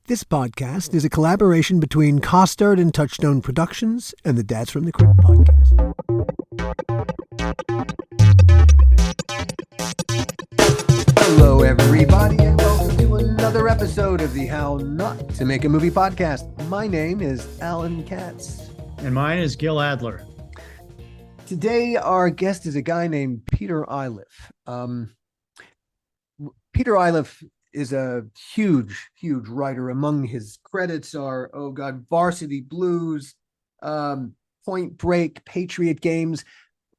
This podcast is a collaboration between Costard and Touchstone Productions and the Dads from the Crypt podcast. Hello, everybody, and welcome to another episode of the How Not to Make a Movie podcast. My name is Alan Katz. And mine is Gil Adler. Today, our guest is a guy named Peter Iliff. Peter Iliff is a huge writer. Among his credits are, Varsity Blues, Point Break, Patriot Games.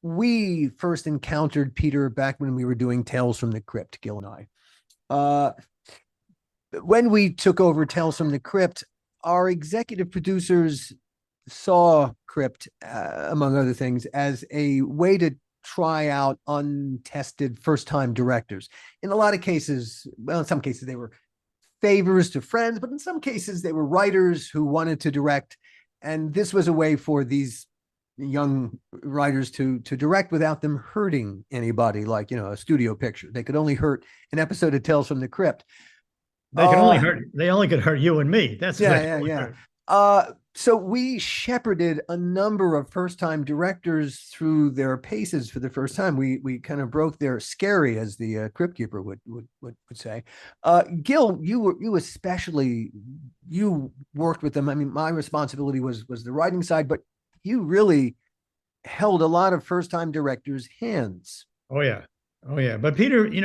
We first encountered Peter back when we were doing Tales from the Crypt, Gil and I. When we took over Tales from the Crypt, our executive producers saw Crypt, among other things, as a way to try out untested first-time directors. In a lot of cases, well, in some cases they were favors to friends, but in some cases they were writers who wanted to direct. And this was a way for these young writers to direct without them hurting anybody, like, a studio picture. They could only hurt an episode of Tales from the Crypt. They only could hurt you and me. That's yeah. So we shepherded a number of first-time directors through their paces for the first time. We kind of broke their scary, as the Crypt Keeper would say. Gil, you especially, you worked with them. I mean, my responsibility was the writing side, but you really held a lot of first-time directors' hands. Oh yeah. But Peter, he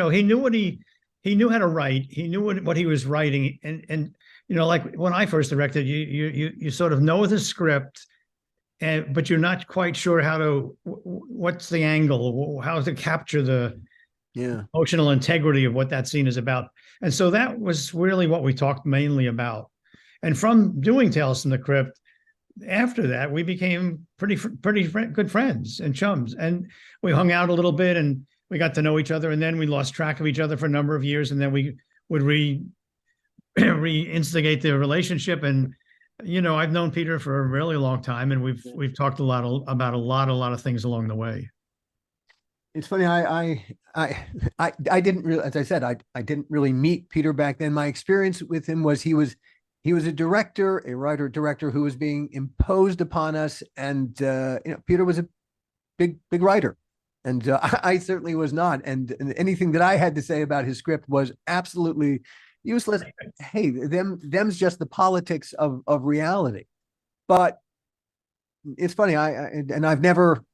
knew how to write. He knew what he was writing, and like when I first directed, you sort of know the script, but you're not quite sure what's the angle, how to capture the emotional integrity of what that scene is about. And so that was really what we talked mainly about. And from doing Tales from the Crypt, after that, we became pretty good friends and chums, and we hung out a little bit and we got to know each other, and then we lost track of each other for a number of years, and then we would reinstigate the relationship. And I've known Peter for a really long time, and we've talked a lot about a lot of things along the way. It's funny, I didn't really, as I said, I didn't really meet Peter back then. My experience with him was he was a writer-director who was being imposed upon us, and Peter was a big writer. And I certainly was not. And anything that I had to say about his script was absolutely useless. Hey, them's just the politics of reality. But it's funny. I've never,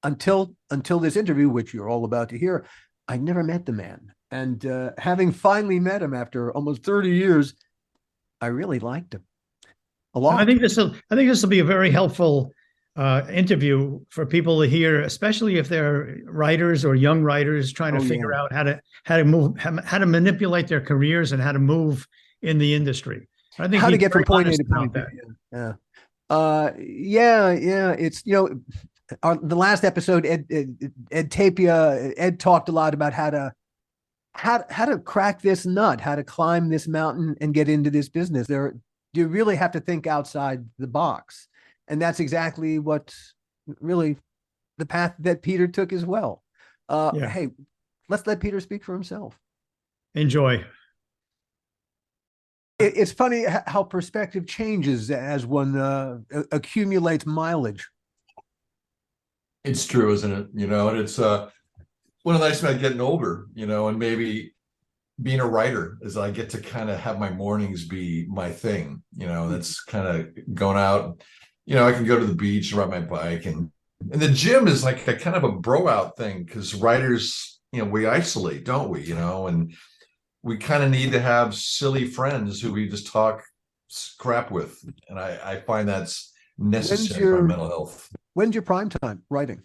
until this interview, which you're all about to hear, I never met the man. And having finally met him after almost 30 years, I really liked him a lot. I think this will be a very helpful interview for people to hear, especially if they're writers or young writers trying to figure out how to manipulate their careers and how to move in the industry. I think how to get from point A to point B. It's the last episode, Ed Tapia, Ed talked a lot about how to crack this nut, how to climb this mountain and get into this business. You really have to think outside the box. And that's exactly what really the path that Peter took as well. Hey, let's let Peter speak for himself. Enjoy. It's funny how perspective changes as one accumulates mileage. It's true, isn't it? And it's one of the nice things about getting older, and maybe being a writer is I get to kind of have my mornings be my thing. That's kind of going out. I can go to the beach and ride my bike, and the gym is like a kind of a bro out thing, because writers, we isolate, don't we? And we kind of need to have silly friends who we just talk crap with. And I find that's necessary for mental health. When's your prime time writing?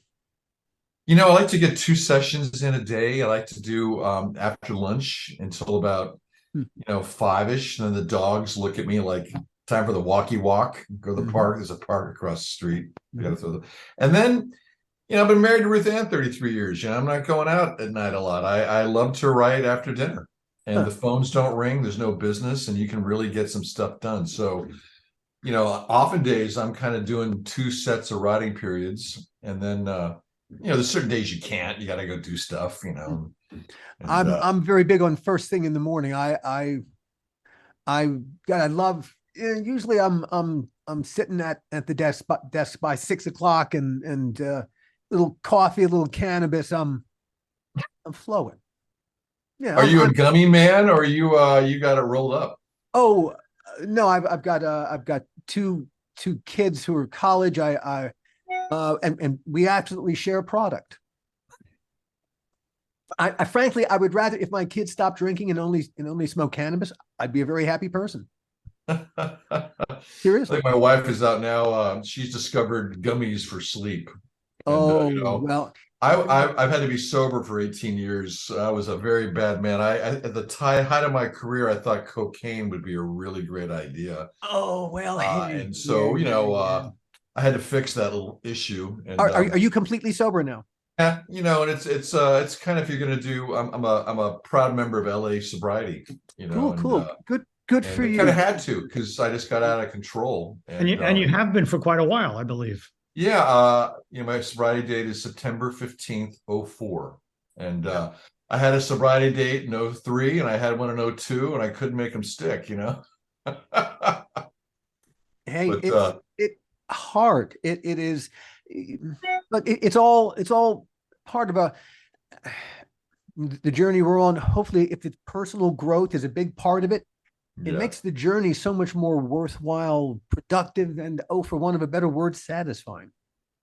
I like to get 2 sessions in a day. I like to do after lunch until about 5-ish. And then the dogs look at me like, time for the walkie walk, go to the park. There's a park across the street. You got to throw them. And then, I've been married to Ruth Ann 33 years. I'm not going out at night a lot. I love to write after dinner, and the phones don't ring. There's no business, and you can really get some stuff done. So, often days I'm kind of doing 2 sets of writing periods, and then, there's certain days you can't. You got to go do stuff. And, I'm very big on first thing in the morning. I I love. Usually, I'm sitting at the desk by 6 o'clock, and little coffee, a little cannabis. I'm flowing. Yeah, Are you a I'm gummy man, or you got it rolled up? Oh no, I've got two kids who are college. And we absolutely share a product. I frankly I would rather if my kids stopped drinking and only smoke cannabis, I'd be a very happy person. I Seriously. think my wife is out now. She's discovered gummies for sleep, and Oh you know, well, I've had to be sober for 18 years. I was a very bad man. At the height of my career, I thought cocaine would be a really great idea. oh well, hey, And yeah, so, yeah, yeah. I had to fix that little issue. And Are you completely sober now? yeah, and it's kind of if you're gonna do. I'm a proud member of LA sobriety. Cool, And cool, good and for I kind of you. had to because I just got out of control. And you have been for quite a while, I believe. Yeah, my sobriety date is September 15th, 04. And Yeah. I had a sobriety date in 03 and I had one in 02 and I couldn't make them stick. Hey, But it hard. It is, but it's all part of the journey we're on. Hopefully, if it's personal growth is a big part of it, it yeah. makes the journey so much more worthwhile, productive, and for want of a better word, satisfying.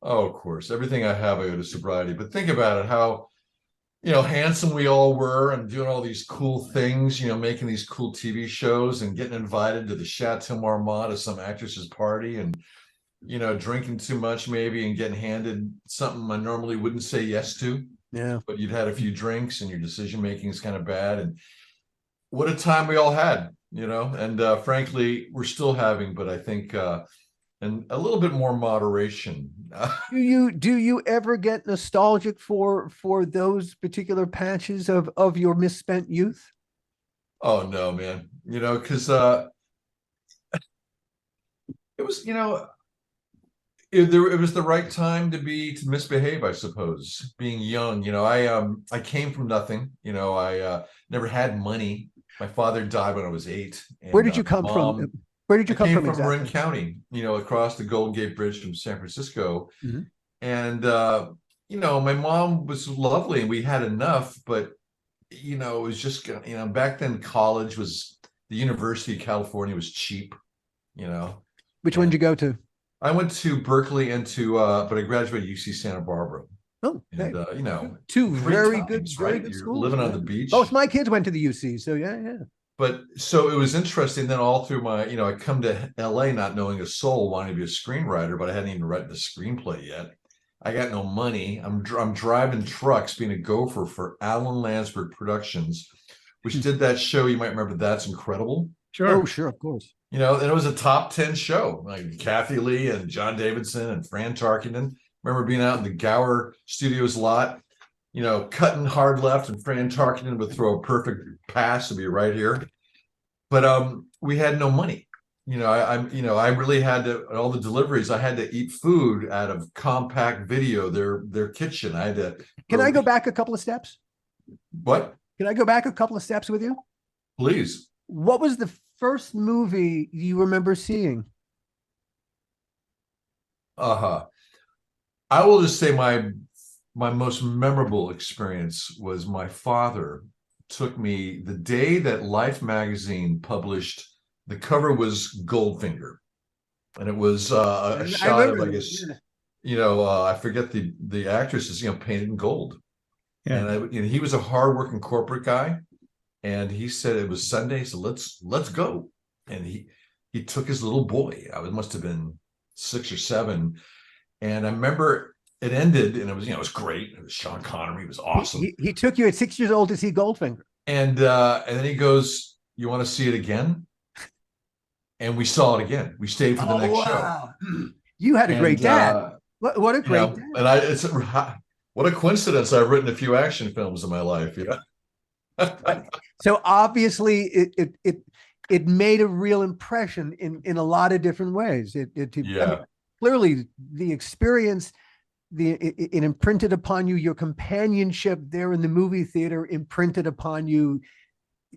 Oh, of course. Everything I have, I owe to sobriety. But think about it, how, handsome we all were and doing all these cool things, making these cool TV shows and getting invited to the Chateau Marmont of some actress's party and, drinking too much maybe and getting handed something I normally wouldn't say yes to. Yeah. But you'd had a few drinks and your decision making is kind of bad. And what a time we all had. And frankly, we're still having, but I think and a little bit more moderation. Do you ever get nostalgic for those particular patches of your misspent youth? Oh no, man. Because it was, it was the right time to misbehave, I suppose. Being young, I came from nothing. I never had money. My father died when I was 8, Where and did you come from? mom. Where did I you come came from from Marin exactly? County, across the Golden Gate Bridge from San Francisco, Mhm. and my mom was lovely, and we had enough, but it was just back then college was the University of California was cheap, you know, Which one did and you go to? I went to Berkeley and but I graduated UC Santa Barbara. Oh, And okay. Two great very times, very right? good You're schools. living on Yeah. the Both beach. my kids went to the UC, so yeah, yeah. But so it was interesting. Then all through my, I come to LA not knowing a soul, wanting to be a screenwriter, but I hadn't even written a screenplay yet. I got no money. I'm driving trucks, being a gopher for Alan Lansberg Productions, which did that show. You might remember That's Incredible. Oh, Sure. sure, of course. And it was a top 10 show, like Kathy Lee and John Davidson and Fran Tarkenton. Remember being out in the Gower Studios lot, cutting hard left, and Fran Tarkenton would throw a perfect pass to be right here. But we had no money. I really had to all the deliveries. I had to eat food out of compact video, their kitchen. I had to Can I go. go back a couple of steps? What? Can I go back a couple of steps with you? Please. What was the first movie you remember seeing? Uh-huh. I will just say my most memorable experience was my father took me the day that Life magazine published. The cover was Goldfinger, and it was a I shot of, remember I this. guess, Yeah. I forget the actresses, painted in gold. Yeah. And he was a hardworking corporate guy, and he said it was Sunday, so let's go. And he took his little boy. I must have been 6 or 7, and I remember it ended, and it was great. It was Sean Connery. It was He, awesome. he he took you at 6 years old to see Goldfinger. And then he goes, "You want to see it again?" And we saw it again. We stayed for the Oh next show. wow. You had a great And dad. What a great and dad. I it's what a coincidence. I've written a few action films in my life. So obviously it made a real impression in a lot of different ways. I mean, Yeah. clearly the experience it imprinted upon you, your companionship there in the movie theater imprinted upon you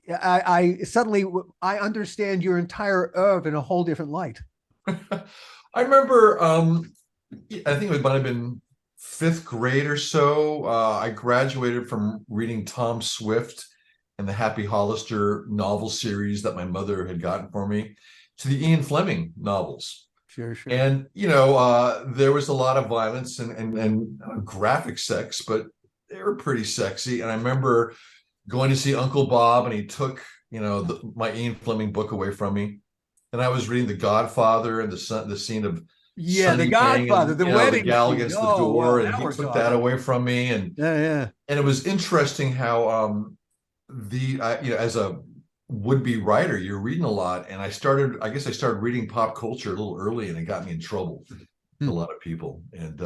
I suddenly I understand your entire oeuvre in a whole different light. I remember, I think it might have been fifth grade or so. I graduated from reading Tom Swift and the Happy Hollister novel series that my mother had gotten for me to the Ian Fleming novels. Sure, sure. And there was a lot of violence and graphic sex, but they were pretty sexy. And I remember going to see Uncle Bob, and he took my Ian Fleming book away from me, and I was reading The Godfather and the scene of Yeah, The Sonny Bang Godfather, and the the wedding gal scene. against the Oh, door, wow, and now he we're took that talking. away from me, and Yeah, it was interesting how as a would-be writer, you're reading a lot, and I guess I started reading pop culture a little early, and it got me in trouble with a lot of people. And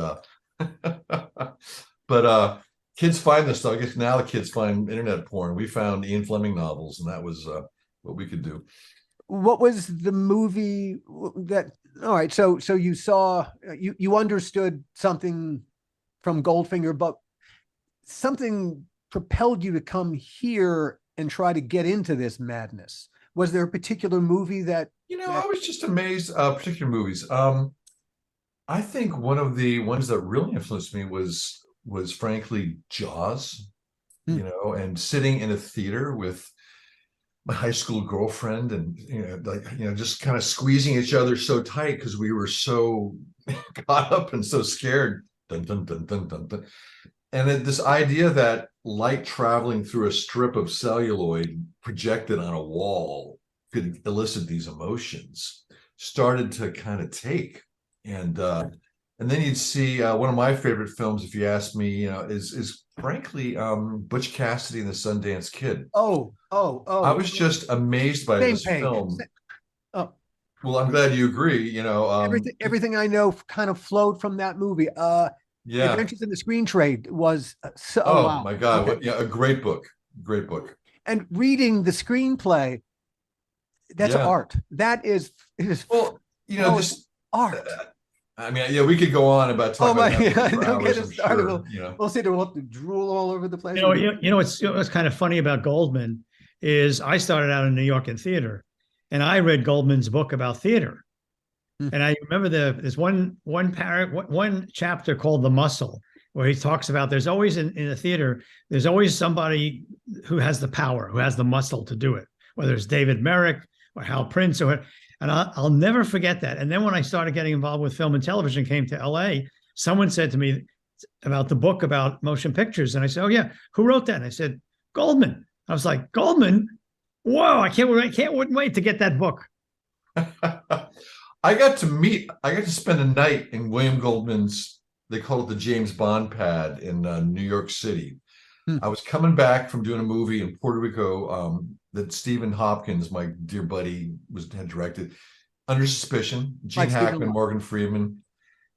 but kids find this stuff. I guess now the kids find internet porn. We found Ian Fleming novels, and that was what we could do. what was the movie that? All right, so you saw you understood something from Goldfinger, but something propelled you to come here and try to get into this madness. Was there a particular movie that I was just amazed. Particular movies. I think one of the ones that really influenced me was frankly Jaws. And sitting in a theater with my high school girlfriend, and just kind of squeezing each other so tight because we were so caught up and so scared. Dun, dun, dun, dun, dun, dun. And this idea that light traveling through a strip of celluloid projected on a wall could elicit these emotions started to kind of take. And then you'd see one of my favorite films, if you ask me, is frankly Butch Cassidy and the Sundance Kid. Oh. I was just amazed by Same this page. film. Oh, Well, I'm glad you agree. everything I know kind of flowed from that movie. Yeah. Adventures in the Screen Trade was so. Oh Wow. my God! Okay. A great book. Great book. And reading the screenplay, that's art. That is well, just art. I mean, yeah, we could go on about talking about that for Don't get hours, us started. sure, We'll sit there, we'll have to drool all over the place. What's kind of funny about Goldman is I started out in New York in theater, and I read Goldman's book about theater. And I remember there's one chapter called The Muscle, where he talks about there's always in a theater, there's always somebody who has the power, who has the muscle to do it, whether it's David Merrick or Hal Prince and I'll never forget that. And then when I started getting involved with film and television, came to LA, someone said to me about the book about motion pictures. And I said, oh yeah, who wrote that? And I said, Goldman. I was like, Goldman? Whoa, I wouldn't wait to get that book. I got to spend a night in William Goldman's, they call it the James Bond pad in New York City. I was coming back from doing a movie in Puerto Rico that Stephen Hopkins, my dear buddy, had directed, Under Suspicion, Gene Hackman, Morgan Freeman.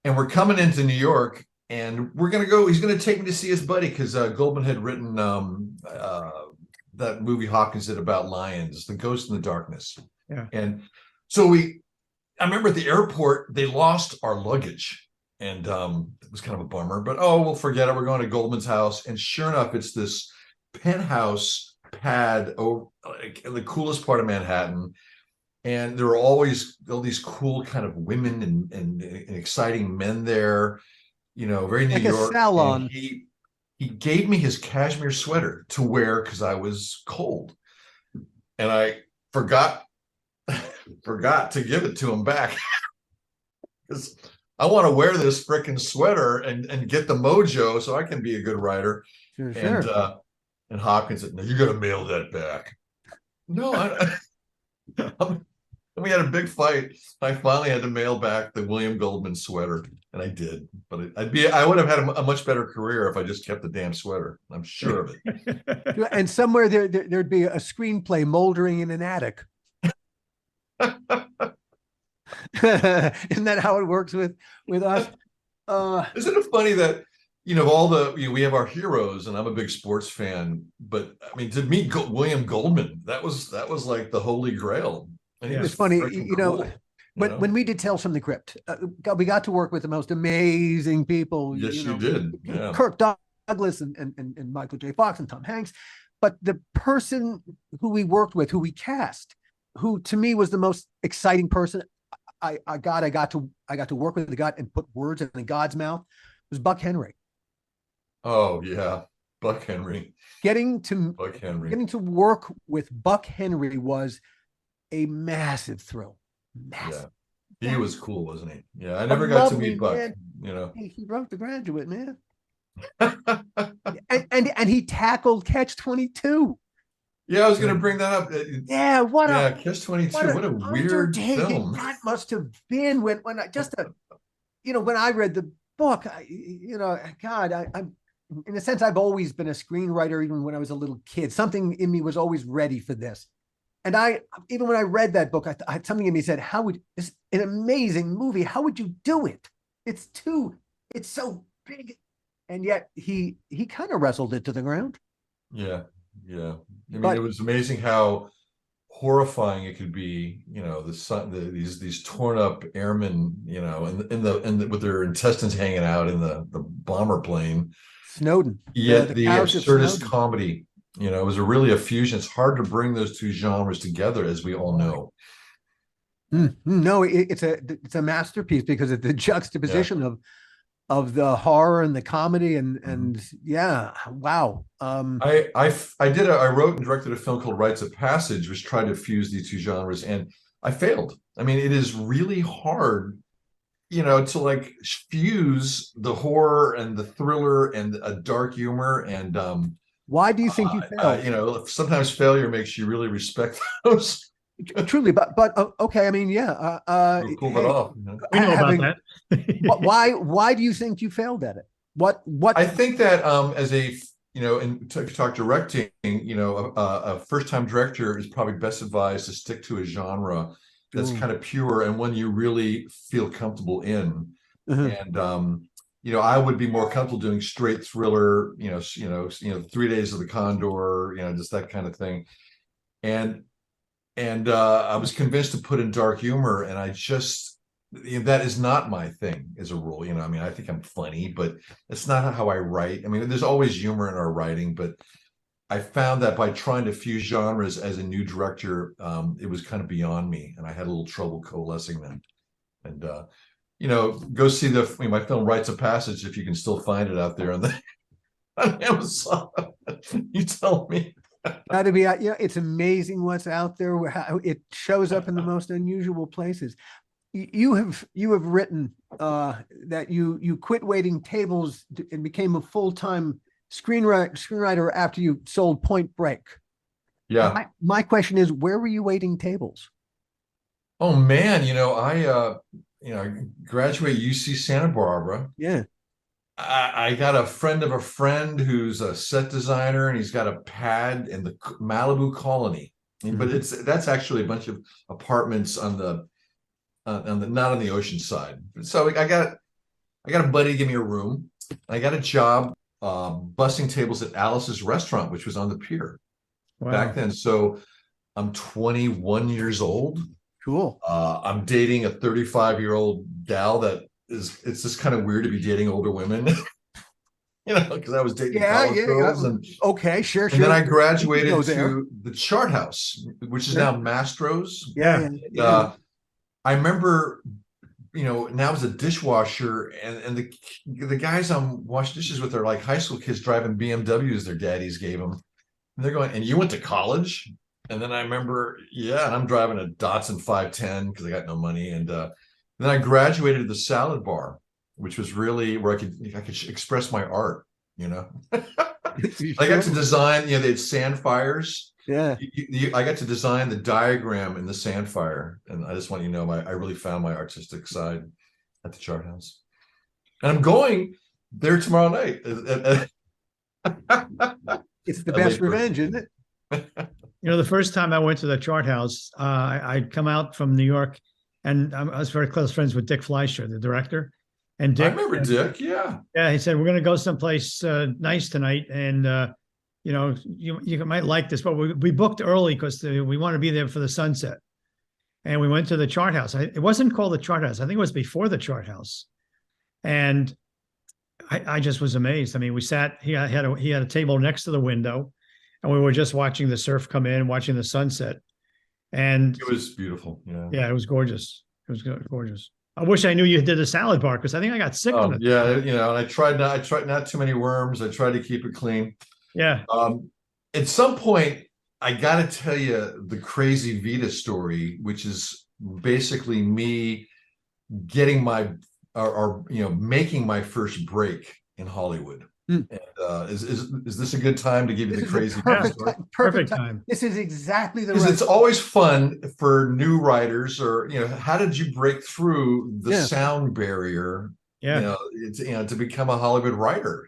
And we're coming into New York, and he's going to take me to see his buddy, because Goldman had written that movie Hopkins did about lions, The Ghost in the Darkness. Yeah. And so I remember at the airport, they lost our luggage. And it was kind of a bummer, but we'll forget it. We're going to Goldman's house. And sure enough, it's this penthouse pad in the coolest part of Manhattan. And there were always all these cool kind of women and exciting men there, very New York. A salon. And he gave me his cashmere sweater to wear because I was cold. And I forgot to give it to him back. Because I want to wear this frickin' sweater and get the mojo so I can be a good writer. Sure. And Hopkins said, no, you got to mail that back. No, and we had a big fight. I finally had to mail back the William Goldman sweater, and I did. But I would have had a much better career if I just kept the damn sweater. I'm sure of it. And somewhere there'd be a screenplay moldering in an attic. Isn't that how it works with us? Isn't it funny that we have our heroes, and I'm a big sports fan, but I mean, to meet William Goldman, that was like the holy grail. It's funny, cool, when we did Tales from the Crypt, we got to work with the most amazing people. Yes, you did. Yeah. Kirk Douglas and Michael J. Fox and Tom Hanks. but the person who we worked with, who we cast, who to me was the most exciting person, I got to work with the God and put words in God's mouth, was Buck Henry. Oh yeah, Buck Henry. Getting to Buck Henry. getting to work with Buck Henry was a massive thrill. Massive. Yeah. He was cool, wasn't he? Yeah, I never got to meet Buck, man. you know. He wrote The Graduate, man. and he tackled Catch-22. Yeah, I was going to bring that up. Yeah, Catch-22. What a weird film. that must have been when I when I read the book. I'm in a sense, I've always been a screenwriter, even when I was a little kid. Something in me was always ready for this. And even when I read that book, I had something in me said, "How would this an amazing movie? How would you do it? It's so big." And yet he kind of wrestled it to the ground. Yeah. I mean, it was amazing how horrifying it could be. You know, these torn up airmen, you know, and with their intestines hanging out in the bomber plane. Snowden. Yet the absurdist comedy, you know, it was really a fusion. It's hard to bring those two genres together, as we all know. No, it's a masterpiece because of the juxtaposition of the horror and the comedy and yeah, wow. I wrote and directed a film called Rites of Passage, which tried to fuse these two genres, and I failed. I mean, it is really hard, you know, to like fuse the horror and the thriller and a dark humor. And why do you think you failed? You know, sometimes failure makes you really respect those. Truly, but okay. I mean, yeah. Pull that off. You know? We know about that. Why do you think you failed at it? What? I think that as a and to talk directing, you know, a first-time director is probably best advised to stick to a genre that's kind of pure and one you really feel comfortable in. And you know, I would be more comfortable doing straight thriller, 3 Days of the Condor, you know, just that kind of thing. And I was convinced to put in dark humor, and I just, that is not my thing as a rule. You know, I mean, I think I'm funny, but it's not how I write. I mean, there's always humor in our writing, but I found that by trying to fuse genres as a new director, it was kind of beyond me, and I had a little trouble coalescing them. And you know, go see my film Rites of Passage if you can still find it out there on Amazon. You tell me. Got to be, it's amazing what's out there. How it shows up in the most unusual places. You have written that you quit waiting tables and became a full-time screenwriter after you sold Point Break. Yeah. My question is, where were you waiting tables? Oh man, you know, I graduated UC Santa Barbara. Yeah. I got a friend of a friend who's a set designer, and he's got a pad in the Malibu Colony. But that's actually a bunch of apartments on the not on the ocean side. So I got a buddy give me a room. I got a job bussing tables at Alice's restaurant, which was on the pier back then. So I'm 21 years old. Cool. I'm dating a 35-year-old gal that it's just kind of weird to be dating older women, you know, because I was dating college girls. And okay, sure. And then I graduated to the Chart House, which is now Mastro's. Yeah. I remember, you know, now as a dishwasher, and the guys I'm washing dishes with are like high school kids driving BMWs their daddies gave them. And they're going, "And you went to college?" And then I remember, yeah, and I'm driving a Datsun 510 because I got no money. And then I graduated to the Salad Bar, which was really where I could express my art, you know. I got to design, you know, they had sand fires. Yeah. I got to design the diagram in the sand fire. And I just want you to know, I really found my artistic side at the Chart House. And I'm going there tomorrow night. It's the best revenge, isn't it? You know, the first time I went to the Chart House, I'd come out from New York, and I was very close friends with Dick Fleischer, the director. And Dick, I remember Dick, yeah. Yeah, he said, "We're going to go someplace nice tonight, and you know, you might like this." But we booked early because we want to be there for the sunset. And we went to the Chart House. It wasn't called the Chart House. I think it was before the Chart House. And I just was amazed. I mean, we sat. He had a table next to the window, and we were just watching the surf come in, watching the sunset. And It was beautiful. yeah, it was gorgeous. It was gorgeous. I wish I knew you did a salad bar because I think I got sick on it. Yeah, and I tried not too many worms. I tried to keep it clean. Yeah. At some point, I got to tell you the crazy Vita story, which is basically me getting or making my first break in Hollywood. And, is this a good time to give you the crazy story? Perfect time. This is exactly the Because right. it's always fun for new writers, or how did you break through the sound barrier? Yeah. To become a Hollywood writer.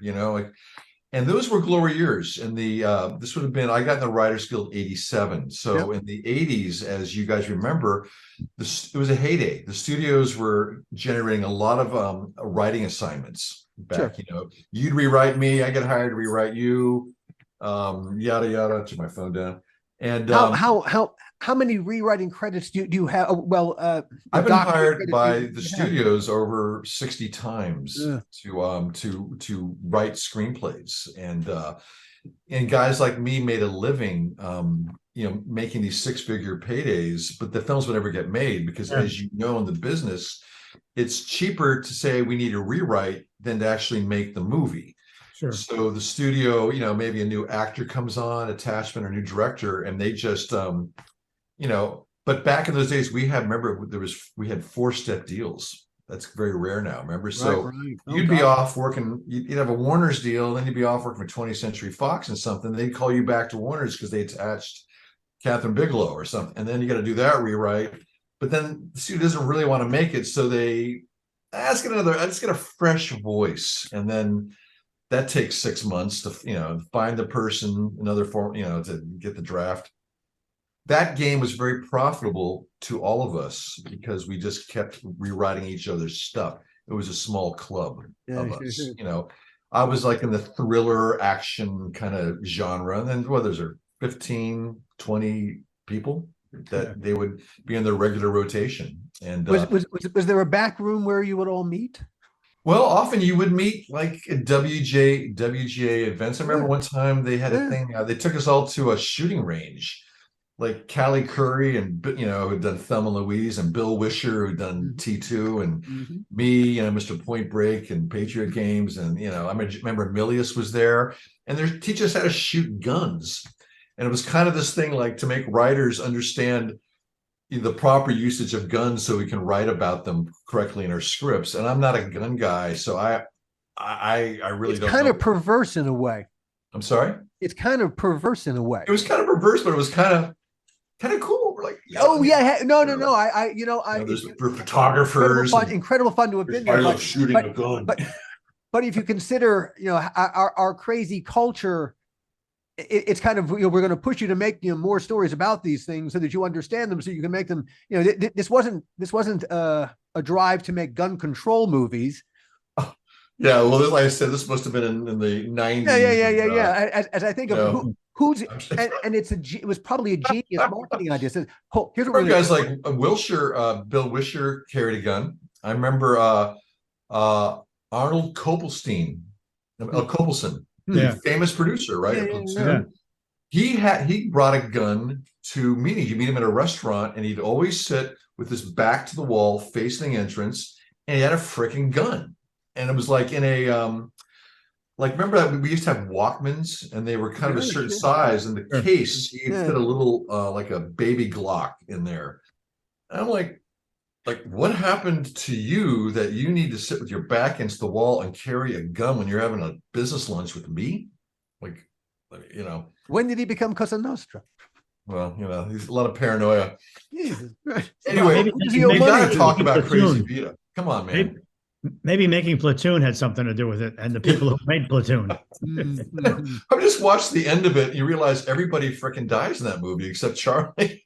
And those were glory years. And this would have been, I got in the Writers Guild '87. So in the '80s, as you guys remember, it was a heyday. The studios were generating a lot of writing assignments back. You'd rewrite me, I get hired to rewrite you, yada yada. Took my phone down. And how many rewriting credits do you have? Well, I've been hired by the studios over 60 times to write screenplays, and guys like me made a living making these six-figure paydays, but the films would never get made because as you know, in the business, it's cheaper to say we need a rewrite than to actually make the movie. Sure. So the studio, maybe a new actor comes on, attachment, or new director, and they just but back in those days, we had 4-step deals. That's very rare now. Remember, so you'd be off working. You'd have a Warner's deal, then you'd be off working for 20th Century Fox and something. They'd call you back to Warner's because they attached Catherine Bigelow or something, and then you got to do that rewrite. But then the studio doesn't really want to make it, so let's get a fresh voice, and then that takes 6 months to find the person, another form, to get the draft. That game was very profitable to all of us because we just kept rewriting each other's stuff. It was a small club of us. I was like in the thriller action kind of genre, and then there's 15, 20 people that they would be in their regular rotation. And was there a back room where you would all meet? Well, often you would meet like at WGA events. I remember one time they had a thing. They took us all to a shooting range. Like Callie Curry and who'd done Thelma and Louise, and Bill Wisher who'd done T2, and me, Mr. Point Break and Patriot Games, and I remember Milius was there, and they teach us how to shoot guns, and it was kind of this thing like to make writers understand the proper usage of guns so we can write about them correctly in our scripts. And I'm not a gun guy, so I really don't. It's kind of perverse in a way. I'm sorry. It's kind of perverse in a way. It was kind of perverse, but it was kind of cool. We're like, no. There's photographers. Incredible fun to have been there. I love shooting a gun. But if you consider, our crazy culture, it's kind of, we're going to push you to make more stories about these things so that you understand them, so you can make them. This wasn't a drive to make gun control movies. Yeah, well, like I said, this must have been in the 90s. Yeah. As I think of who's and it was probably a genius marketing idea. So, here's what guys like Bill Wisher carried a gun. I remember Arnold Kopelstein, Kopelson, famous producer, right? He brought a gun to meetings. You meet him at a restaurant, and he'd always sit with his back to the wall, facing the entrance, and he had a freaking gun. And it was like in a remember that we used to have Walkmans, and they were kind of a certain size, and the case he fit a little like a baby Glock in there. And I'm like what happened to you that you need to sit with your back against the wall and carry a gun when you're having a business lunch with me? When did he become Cosa Nostra? Well, he's a lot of paranoia. Jesus. Anyway, we gotta talk about Crazy Vita. Come on, man. Maybe making Platoon had something to do with it, and the people who made Platoon. I just watched the end of it, and you realize everybody freaking dies in that movie except Charlie.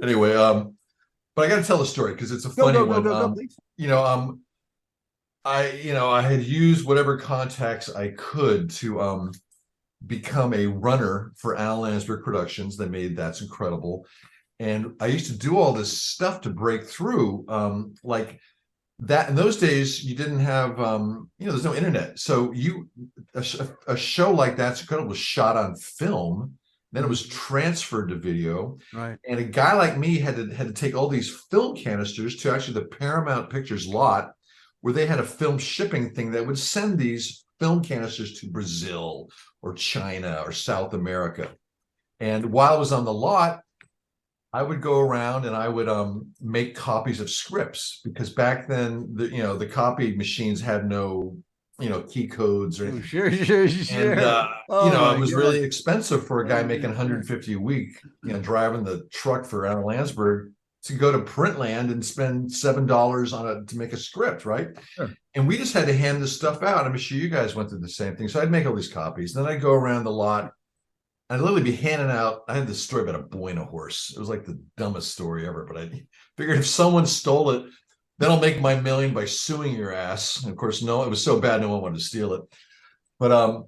Anyway, but I got to tell the story because it's a funny one. I had used whatever contacts I could to become a runner for Al Landsberg Productions. They made That's Incredible. And I used to do all this stuff to break through. Like that in those days you didn't have there's no internet, so a show like that's incredible was shot on film, then it was transferred to video, Right. and a guy like me had to take all these film canisters to actually the Paramount Pictures lot, where they had a film shipping thing that would send these film canisters to Brazil or China or South America. And while I was on the lot, I would go around and I would make copies of scripts, because back then the copy machines had no key codes or anything. Sure, sure, sure. And Oh it was my really God. expensive for a guy Oh, making yeah, 150 a week, driving the truck for out of Landsberg to go to Printland and spend $7 to make a script, right? Sure. And we just had to hand this stuff out. I'm sure you guys went through the same thing. So I'd make all these copies, and then I'd go around the lot. I'd literally be handing out. I had this story about a boy and a horse. It was like the dumbest story ever, but I figured if someone stole it, then I'll make my million by suing your ass. And of course, no, it was so bad, no one wanted to steal it. But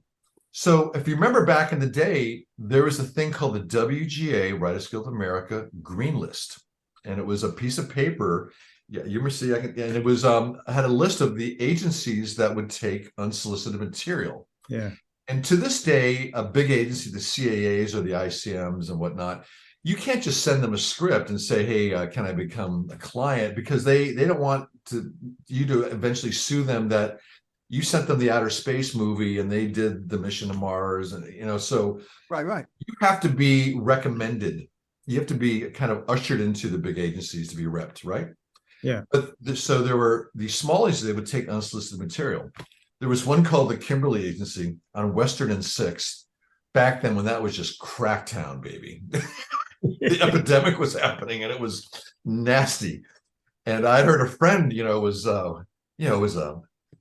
so if you remember back in the day, there was a thing called the WGA, Writers Guild of America Green List, and it was a piece of paper. Yeah, you must see. And it was had a list of the agencies that would take unsolicited material. Yeah. And to this day, a big agency, the CAAs or the ICMs and whatnot, you can't just send them a script and say, "Hey, can I become a client?" Because they don't want you to eventually sue them that you sent them the outer space movie and they did the mission to Mars, and so Right. you have to be recommended. You have to be kind of ushered into the big agencies to be repped, right? Yeah. But so there were these small agencies, they would take unsolicited material. There was one called the Kimberly Agency on Western and 6th, back then when that was just Cracktown, baby. The epidemic was happening and it was nasty. And I heard a friend,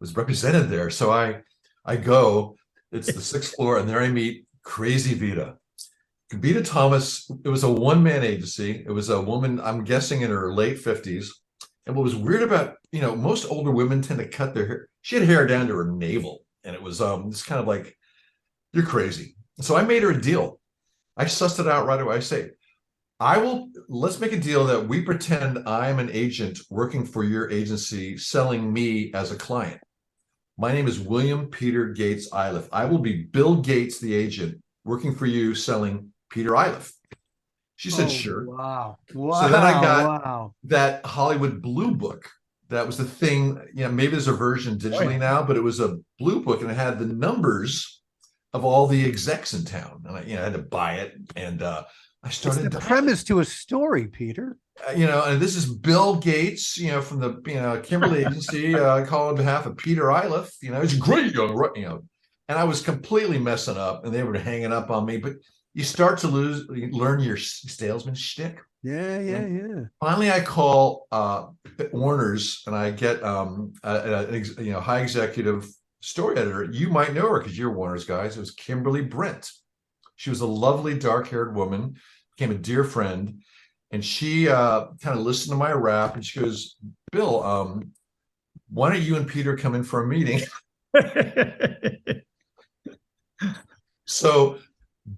was represented there. So I go, it's the 6th floor, and there I meet Crazy Vita. Vita Thomas, it was a one-man agency. It was a woman, I'm guessing in her late 50s. And what was weird about, most older women tend to cut their hair. She had hair down to her navel. And it was this kind of like, you're crazy. So I made her a deal. I sussed it out right away. I say, let's make a deal that we pretend I'm an agent working for your agency, selling me as a client. My name is William Peter Gates Iliff. I will be Bill Gates, the agent, working for you, selling Peter Iliff. She said, sure. Wow. So then I got that Hollywood Blue Book. That was the thing. Maybe there's a version digitally now, but it was a blue book and it had the numbers of all the execs in town. And I had to buy it. And I started. It's the premise to a story, Peter. And this is Bill Gates, from the Kimberly Agency. I call on behalf of Peter Iliff. It's great, and I was completely messing up, and they were hanging up on me. But you start to learn your salesman shtick. Yeah. Finally, I call Warner's, and I get a high executive story editor. You might know her because you're Warner's guys. It was Kimberly Brent. She was a lovely dark-haired woman, became a dear friend, and she kind of listened to my rap, and she goes, "Bill, why don't you and Peter come in for a meeting?" So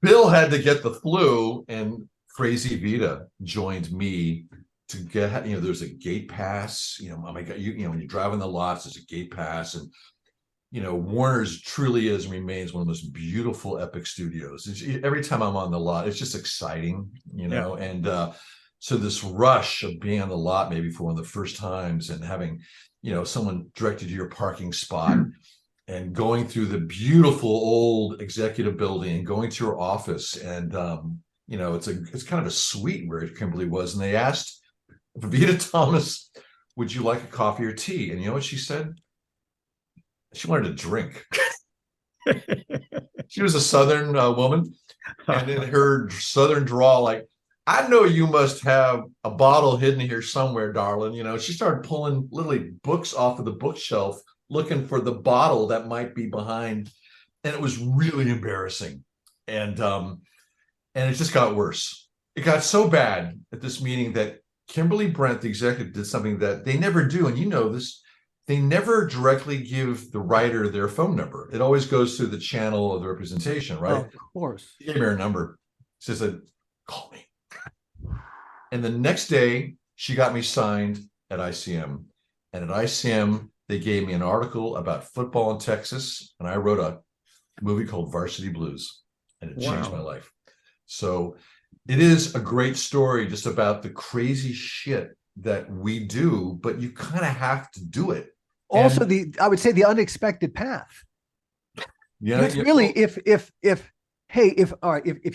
Bill had to get the flu, and Crazy Vita joined me to get, there's a gate pass, oh my God, when you drive in the lots, there's a gate pass. And, Warner's truly is and remains one of the most beautiful, epic studios. Every time I'm on the lot, it's just exciting, and so this rush of being on the lot, maybe for one of the first times, and having, someone directed to your parking spot, and going through the beautiful old executive building and going to her office. And, it's kind of a suite where Kimberly was. And they asked Vita Thomas, "Would you like a coffee or tea?" And you know what she said? She wanted a drink. She was a Southern woman. And in her Southern drawl, like, "I know you must have a bottle hidden here somewhere, darling." She started pulling literally books off of the bookshelf, looking for the bottle that might be behind. And it was really embarrassing. And it just got worse. It got so bad at this meeting that Kimberly Brent, the executive, did something that they never do. And this, they never directly give the writer their phone number. It always goes through the channel of the representation, right? Of course. She gave me her number. She said, "Call me." And the next day, she got me signed at ICM. And at ICM, they gave me an article about football in Texas, and I wrote a movie called Varsity Blues, and it changed my life. So it is a great story just about the crazy shit that we do, but you kind of have to do it. Also, I would say the unexpected path. Yeah, it's really if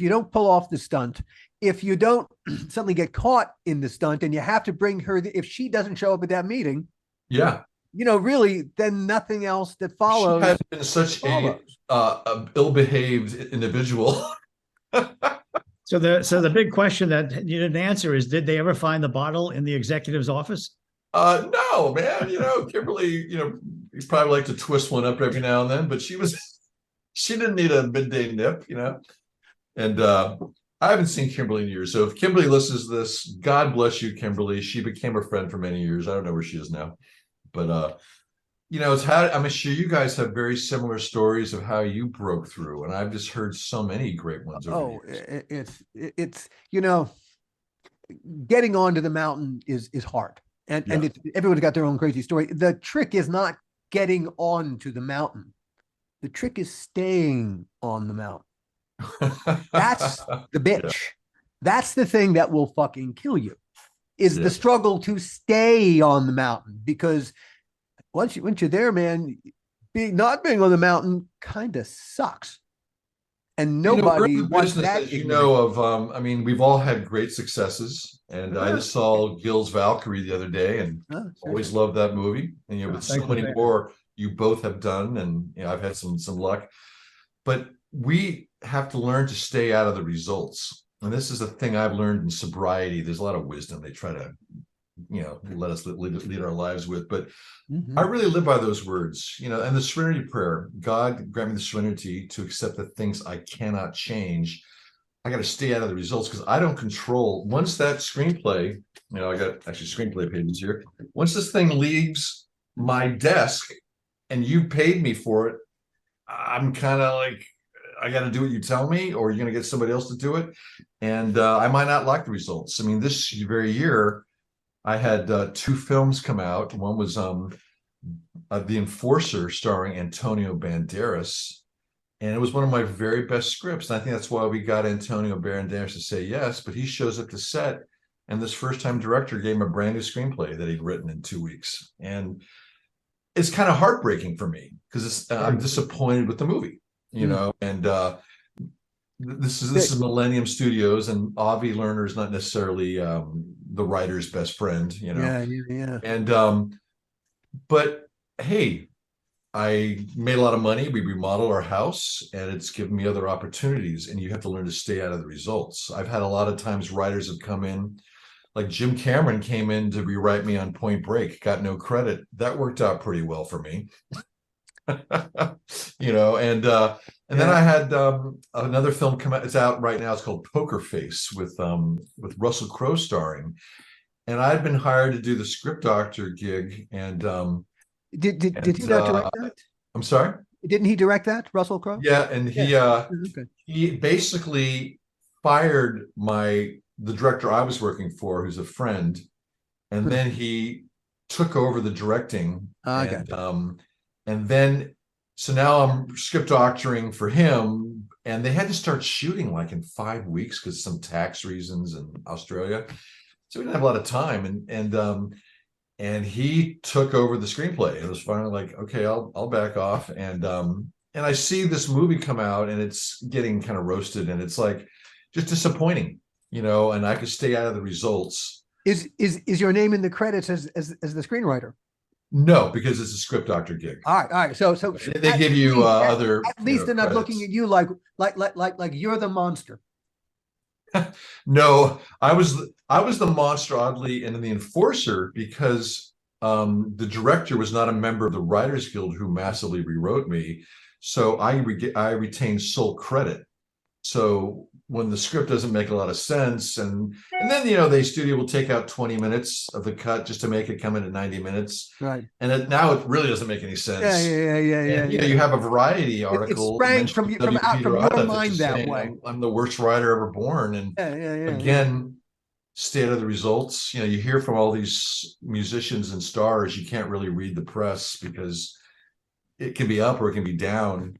you don't pull off the stunt, if you don't suddenly get caught in the stunt and you have to bring her, if she doesn't show up at that meeting, yeah, really, then nothing else that follows. She had been such a ill-behaved individual. So the big question that you didn't answer is, did they ever find the bottle in the executive's office? No, man. Kimberly, you probably like to twist one up every now and then, but she didn't need a midday nip, And I haven't seen Kimberly in years. So if Kimberly listens to this, God bless you, Kimberly. She became a friend for many years. I don't know where she is now. But I'm sure you guys have very similar stories of how you broke through, and I've just heard so many great ones. It's getting onto the mountain is hard, and everyone's got their own crazy story. The trick is not getting onto the mountain. The trick is staying on the mountain. That's the bitch. Yeah. That's the thing that will fucking kill you. Is the struggle to stay on the mountain, because once you're there, man, not being on the mountain kind of sucks, and nobody wants that. We've all had great successes, and I just saw Gil's Valkyrie the other day, and always loved that movie. And with so many more you both have done, and I've had some luck, but we have to learn to stay out of the results. And this is a thing I've learned in sobriety. There's a lot of wisdom they try to, let us lead our lives with. But I really live by those words, and the serenity prayer. God, grant me the serenity to accept the things I cannot change. I got to stay out of the results because I don't control. Once that screenplay, I got actually screenplay pages here. Once this thing leaves my desk and you paid me for it, I'm kind of like, I got to do what you tell me, or you're going to get somebody else to do it. And I might not like the results. This very year, I had 2 films come out. One was The Enforcer, starring Antonio Banderas. And it was one of my very best scripts. And I think that's why we got Antonio Banderas to say yes. But he shows up to set, and this first-time director gave him a brand new screenplay that he'd written in 2 weeks. And it's kind of heartbreaking for me because I'm disappointed with the movie. And this is Millennium Studios, and Avi Lerner is not necessarily the writer's best friend, Yeah. And but hey, I made a lot of money. We remodeled our house, and it's given me other opportunities. And you have to learn to stay out of the results. I've had a lot of times writers have come in, like Jim Cameron came in to rewrite me on Point Break, got no credit. That worked out pretty well for me. And then I had another film come out. It's out right now. It's called Poker Face with Russell Crowe starring. And I'd been hired to do the script doctor gig. And did he not direct that? I'm sorry? Didn't he direct that, Russell Crowe? Yeah, and he basically fired the director I was working for, who's a friend, and then he took over the directing. And then, so now I'm script doctoring for him, and they had to start shooting like in 5 weeks because some tax reasons in Australia. So we didn't have a lot of time, and he took over the screenplay. It was finally like, okay, I'll back off, and I see this movie come out, and it's getting kind of roasted, and it's like just disappointing, and I could stay out of the results. Is your name in the credits as the screenwriter? No, because it's a script doctor gig. All right. So they give you other. At least they're not looking at you like you're the monster. No, I was the monster, oddly, in The Enforcer, because the director was not a member of the Writers Guild, who massively rewrote me. So I retained sole credit. So when the script doesn't make a lot of sense, and then the studio will take out 20 minutes of the cut just to make it come in at 90 minutes, right? And now it really doesn't make any sense. Yeah. You have a Variety article. It sprang from your mind that way. I'm the worst writer ever born, and again, stay out of the results. You know, you hear from all these musicians and stars, you can't really read the press because it can be up or it can be down.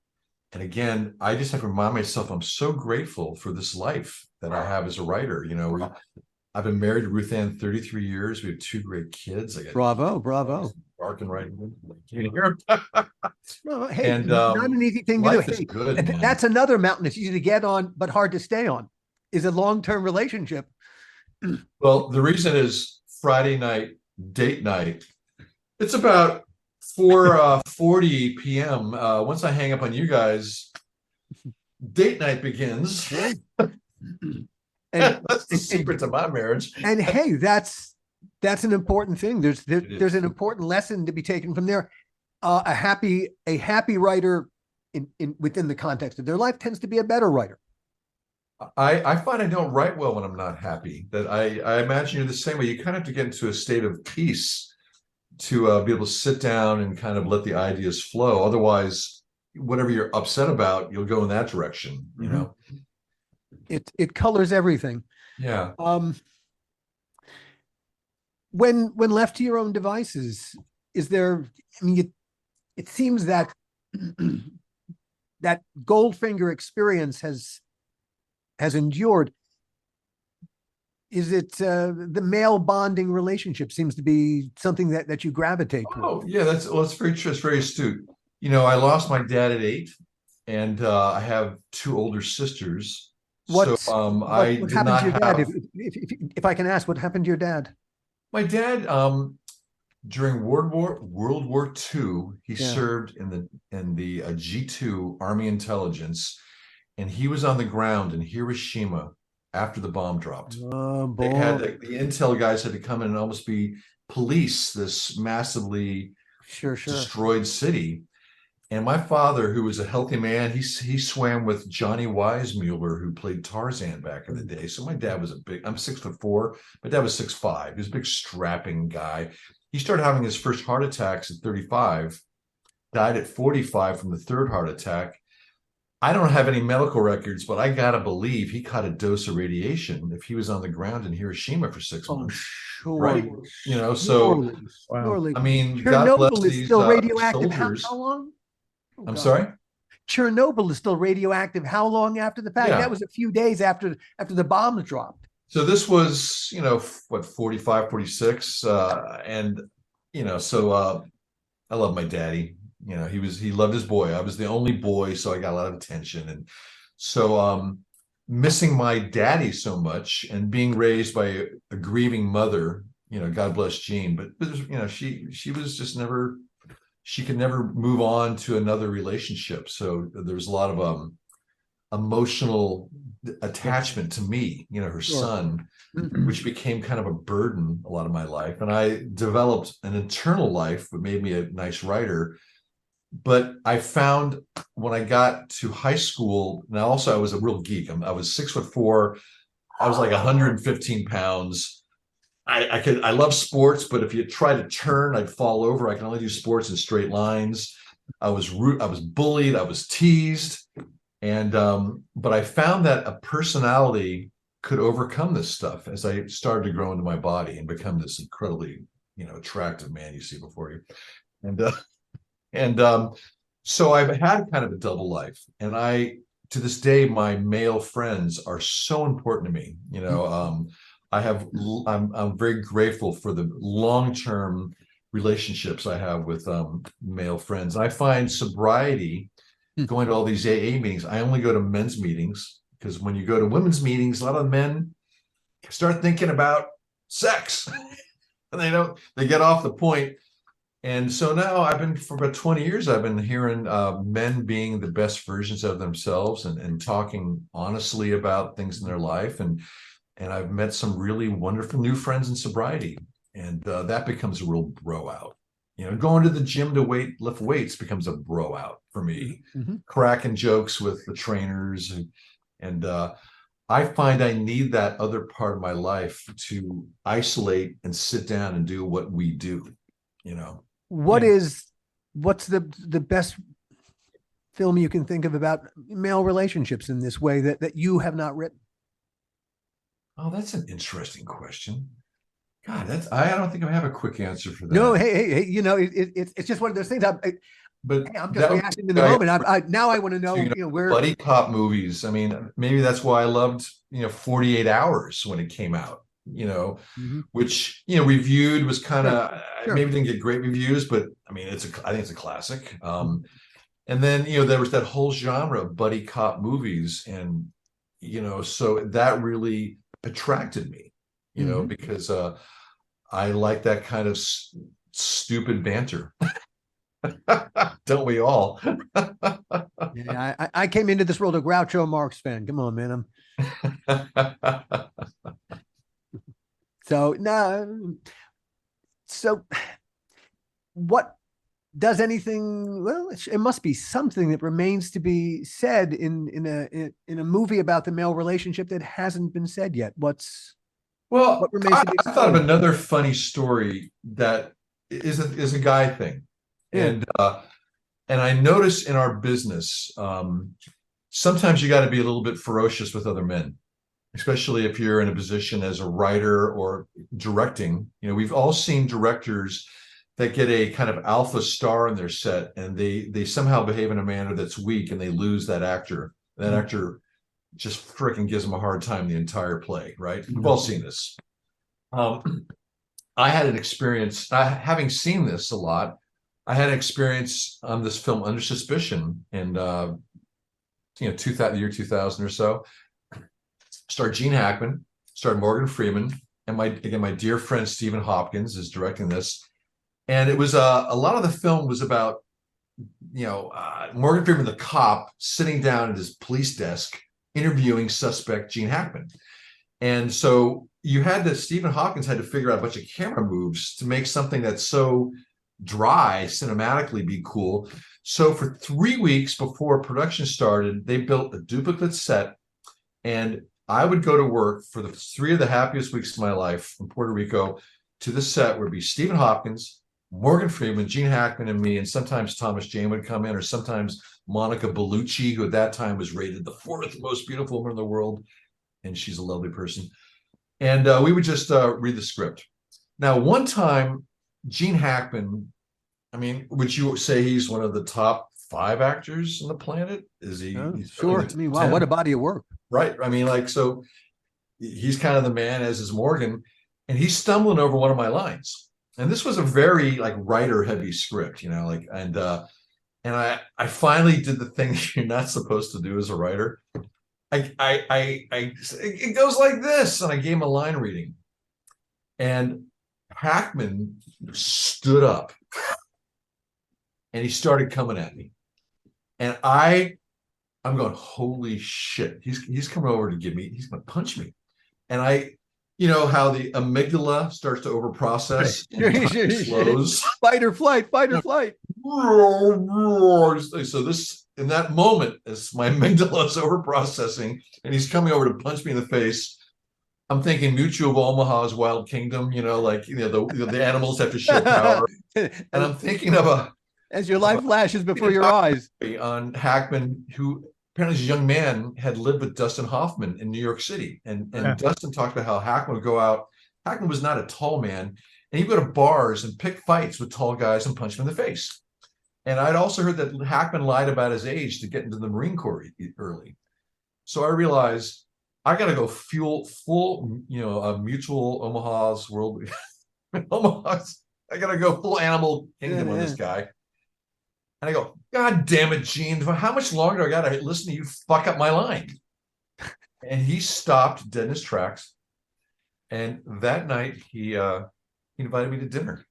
And again, I just have to remind myself I'm so grateful for this life that I have as a writer. You know, I've been married to Ruth Ann 33 years. We have 2 great kids. I got Bravo. barking right. You can hear them. Well, hey, And not an easy thing to do. life is Hey, good, man. that's another mountain. It's easy to get on, but hard to stay on. Is a long-term relationship. Well, the reason is Friday night, date night. It's about 4:40 p.m. Once I hang up on you guys, date night begins. And That's the secret to my marriage. And hey, that's an important thing. There's an important lesson to be taken from there. A happy writer in within the context of their life tends to be a better writer. I find I don't write well when I'm not happy. That I imagine you're the same way. You kind of have to get into a state of peace to be able to sit down and kind of let the ideas flow. Otherwise, whatever you're upset about, you'll go in that direction, you know. It colors everything. Yeah. When left to your own devices, is there, I mean, it seems that that Goldfinger experience has endured. Is it the male bonding relationship seems to be something that you gravitate toward? Oh, yeah, that's very true. It's very astute. You know, I lost my dad at 8, and I have 2 older sisters. What did happened not to your dad? have If I can ask, what happened to your dad? my dad. During World War II, he served in the G2 Army Intelligence, and he was on the ground in Hiroshima after the bomb dropped. Oh boy! They had the intel guys had to come in and almost be police this massively destroyed city. And my father, who was a healthy man, he swam with Johnny Weissmuller, who played Tarzan back in the day. So my dad was I'm 6'4". My dad was 6'5". He was a big strapping guy. He started having his first heart attacks at 35, died at 45 from the 3rd heart attack. I don't have any medical records, but I gotta believe he caught a dose of radiation if he was on the ground in Hiroshima for 6 months. Sure. Right? You know, so surely. I mean, God bless Chernobyl is these still radioactive. soldiers. How long? Oh, I'm God. sorry? Chernobyl is still radioactive. How long after the fact? Yeah. That was a few days after the bombs dropped. So this was, you know, what, 45, 46. And, you know, so I love my daddy. You know, he loved his boy. I was the only boy, so I got a lot of attention. And so missing my daddy so much and being raised by a grieving mother, you know, God bless Jean, but you know, she was just never, she could never move on to another relationship. So there was a lot of emotional attachment to me, you know, her son, which became kind of a burden a lot of my life. And I developed an internal life that made me a nice writer. But I found when I got to high school, now also I was a real geek. I was 6'4". I was like 115 pounds. I love sports, but if you try to turn, I'd fall over. I can only do sports in straight lines. I was bullied. I was teased. And but I found that a personality could overcome this stuff as I started to grow into my body and become this incredibly, you know, attractive man you see before you. And so I've had kind of a double life. And to this day, my male friends are so important to me. You know, I'm very grateful for the long-term relationships I have with male friends. I find sobriety, going to all these AA meetings. I only go to men's meetings because when you go to women's meetings, a lot of men start thinking about sex and they get off the point. And so now for about 20 years, I've been hearing men being the best versions of themselves and talking honestly about things in their life. And I've met some really wonderful new friends in sobriety. And that becomes a real bro out. You know, going to the gym to lift weights becomes a bro out for me. Cracking jokes with the trainers. And I find I need that other part of my life to isolate and sit down and do what we do, you know. What's the best film you can think of about male relationships in this way that you have not written? Oh, that's an interesting question. God, I don't think I have a quick answer for that. No, hey, it's just one of those things. But I'm just reacting in the moment. Now I want to know, where buddy cop movies. I mean, maybe that's why I loved 48 Hours when it came out. Mhm. Which reviewed was kind of Sure. maybe didn't get great reviews, but I mean, I think it's a classic. And then there was that whole genre of buddy cop movies, and so that really attracted me. Because I like that kind of stupid banter. Don't we all? Yeah, I came into this world a Groucho Marx fan. Come on, man. So no. So what does anything? Well, it must be something that remains to be said in a movie about the male relationship that hasn't been said yet. What remains I to be thought of explored? another funny story that is a guy thing, Yeah. and I notice in our business, sometimes you got to be a little bit ferocious with other men, especially if you're in a position as a writer or directing. We've all seen directors that get a kind of alpha star in their set, and they somehow behave in a manner that's weak, and they lose that actor. That actor just freaking gives them a hard time the entire play, right? We've all seen this. I had an experience, having seen this a lot. I had an experience on this film Under Suspicion in the year 2000 or so. Starred Gene Hackman, starred Morgan Freeman, and my dear friend Stephen Hopkins is directing this. And it was a lot of the film was about Morgan Freeman, the cop, sitting down at his police desk interviewing suspect Gene Hackman. And so Stephen Hopkins had to figure out a bunch of camera moves to make something that's so dry cinematically be cool. So for 3 weeks before production started, they built a duplicate set, and I would go to work for the 3 of the happiest weeks of my life in Puerto Rico. To the set would be Stephen Hopkins, Morgan Freeman, Gene Hackman, and me, and sometimes Thomas Jane would come in, or sometimes Monica Bellucci, who at that time was rated the 4th most beautiful woman in the world, and she's a lovely person. And we would just read the script. Now, one time, Gene Hackman, I mean, would you say he's one of the top 5 actors on the planet? Is he? Oh, sure. I mean, wow, 10? what a body of work. Right. I mean, so he's kind of the man, as is Morgan, and he's stumbling over one of my lines. And this was a very writer heavy script, and I finally did the thing you're not supposed to do as a writer. It goes like this, and I gave him a line reading, and Hackman stood up, and he started coming at me, and I'm going, holy shit, he's coming over to he's going to punch me, and how the amygdala starts to overprocess and slows. Fight or flight, fight or flight. So in that moment, as my amygdala is overprocessing and he's coming over to punch me in the face, I'm thinking Mutual of Omaha's Wild Kingdom, the animals have to show power. And I'm thinking of as your life flashes before your eyes. On Hackman, who apparently this young man had lived with Dustin Hoffman in New York City. And Dustin talked about how Hackman would go out. Hackman was not a tall man, and he'd go to bars and pick fights with tall guys and punch them in the face. And I'd also heard that Hackman lied about his age to get into the Marine Corps early. So I realized I got to go full, Mutual Omaha's world. Omaha's, I got to go full animal kingdom on this guy. And I go, God damn it, Gene, how much longer do I got to listen to you fuck up my line? And he stopped dead in his tracks. And that night he invited me to dinner.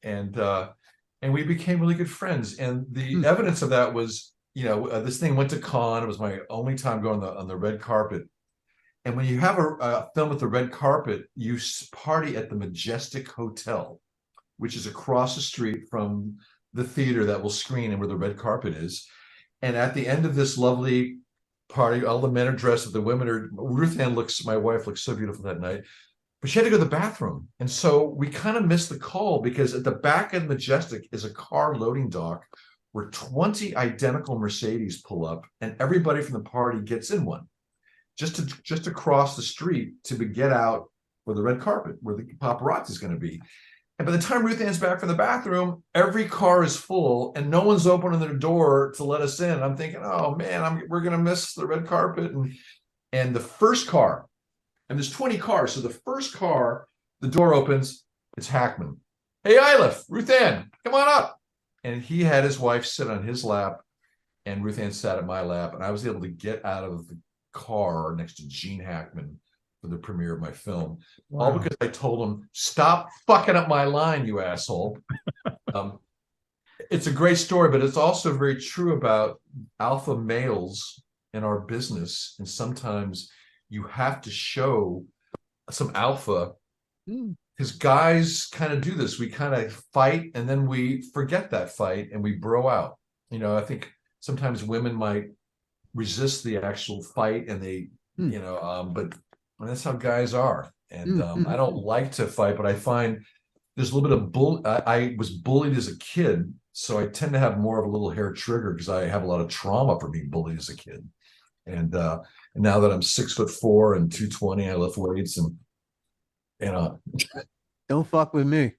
And we became really good friends. And the evidence of that was, this thing went to Cannes. It was my only time going on the red carpet. And when you have a film with the red carpet, you party at the Majestic Hotel, which is across the street from the theater that will screen and where the red carpet is. And at the end of this lovely party, all the men are dressed, the women are, Ruth Ann my wife looks so beautiful that night, but she had to go to the bathroom. And so we kind of missed the call, because at the back of Majestic is a car loading dock where 20 identical Mercedes pull up, and everybody from the party gets in one. just across the street to get out for the red carpet where the paparazzi is going to be. And by the time Ruth Ann's back from the bathroom, every car is full and no one's opening their door to let us in. I'm thinking, oh man, we're going to miss the red carpet. And the first car, and there's 20 cars. So the first car, the door opens, it's Hackman. Hey, Iliff, Ruth Ann, come on up. And he had his wife sit on his lap and Ruth Ann sat at my lap. And I was able to get out of the car next to Gene Hackman for the premiere of my film. Wow. All because I told him, stop fucking up my line, you asshole. It's a great story, but it's also very true about alpha males in our business. And sometimes you have to show some alpha because guys kind of do this. We kind of fight and then we forget that fight and we bro out. You know, I think sometimes women might resist the actual fight and they, you know, but that's how guys are. And I don't like to fight, but I find there's a little bit of I was bullied as a kid. So I tend to have more of a little hair trigger because I have a lot of trauma from being bullied as a kid. And now that I'm 6'4" and 220, I lift weights and don't fuck with me.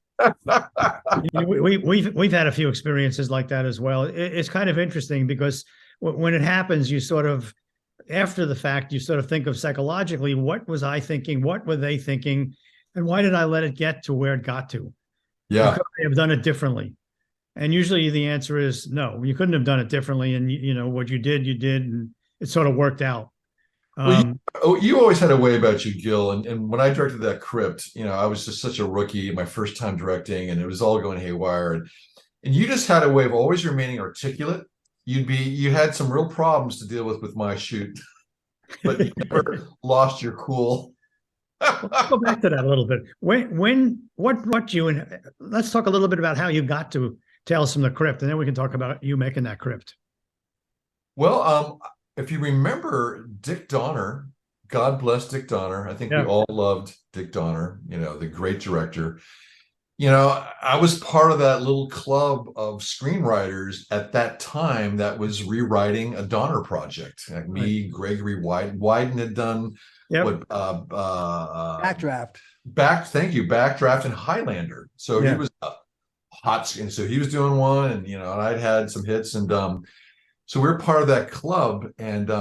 We've had a few experiences like that as well. It's kind of interesting because when it happens, you sort of, after the fact, you sort of think of psychologically, what was I thinking? What were they thinking? And why did I let it get to where it got to? Yeah. Could I have done it differently? And usually the answer is no, you couldn't have done it differently. And you know, what you did, and it sort of worked out. Well, you always had a way about you, Gil. And when I directed that Crypt, you know, I was just such a rookie, my first time directing, and it was all going haywire. And you just had a way of always remaining articulate. You had some real problems to deal with my shoot, but you never lost your cool. Let's go back to that a little bit. Let's talk a little bit about how you got to Tales from the Crypt, and then we can talk about you making that Crypt. Well, if you remember Dick Donner, God bless Dick Donner. I think we all loved Dick Donner, you know, the great director. You know, I was part of that little club of screenwriters at that time that was rewriting a Donner project. Like me, Gregory Wyden had done what Backdraft. Thank you, Backdraft and Highlander. So he was hot, and so he was doing one, and you know, and I'd had some hits, and so we're part of that club. And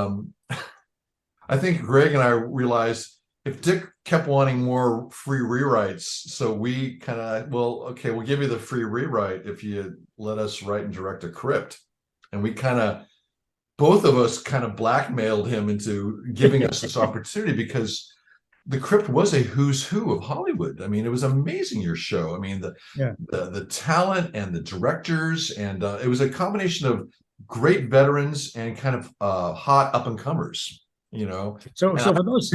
I think Greg and I realized if Dick kept wanting more free rewrites, so we kind of, well, okay, we'll give you the free rewrite if you let us write and direct a Crypt. And we kind of, both of us kind of blackmailed him into giving us this opportunity because the Crypt was a who's who of Hollywood. I mean, it was amazing, your show. I mean, the talent and the directors, and it was a combination of great veterans and kind of hot up and comers. You know, so for those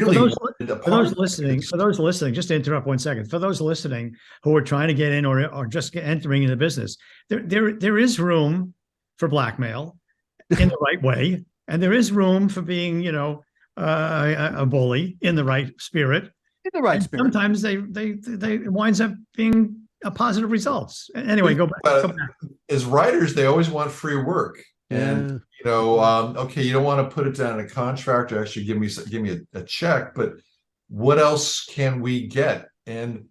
listening, just to interrupt 1 second, for those listening who are trying to get in or just entering into business, there is room for blackmail in the right way, and there is room for being, you know, a bully in the right spirit. In the right spirit. Sometimes they winds up being a positive results. Anyway, go back. As writers, they always want free work. And you know, okay, you don't want to put it down in a contract or actually give me a check, but what else can we get? And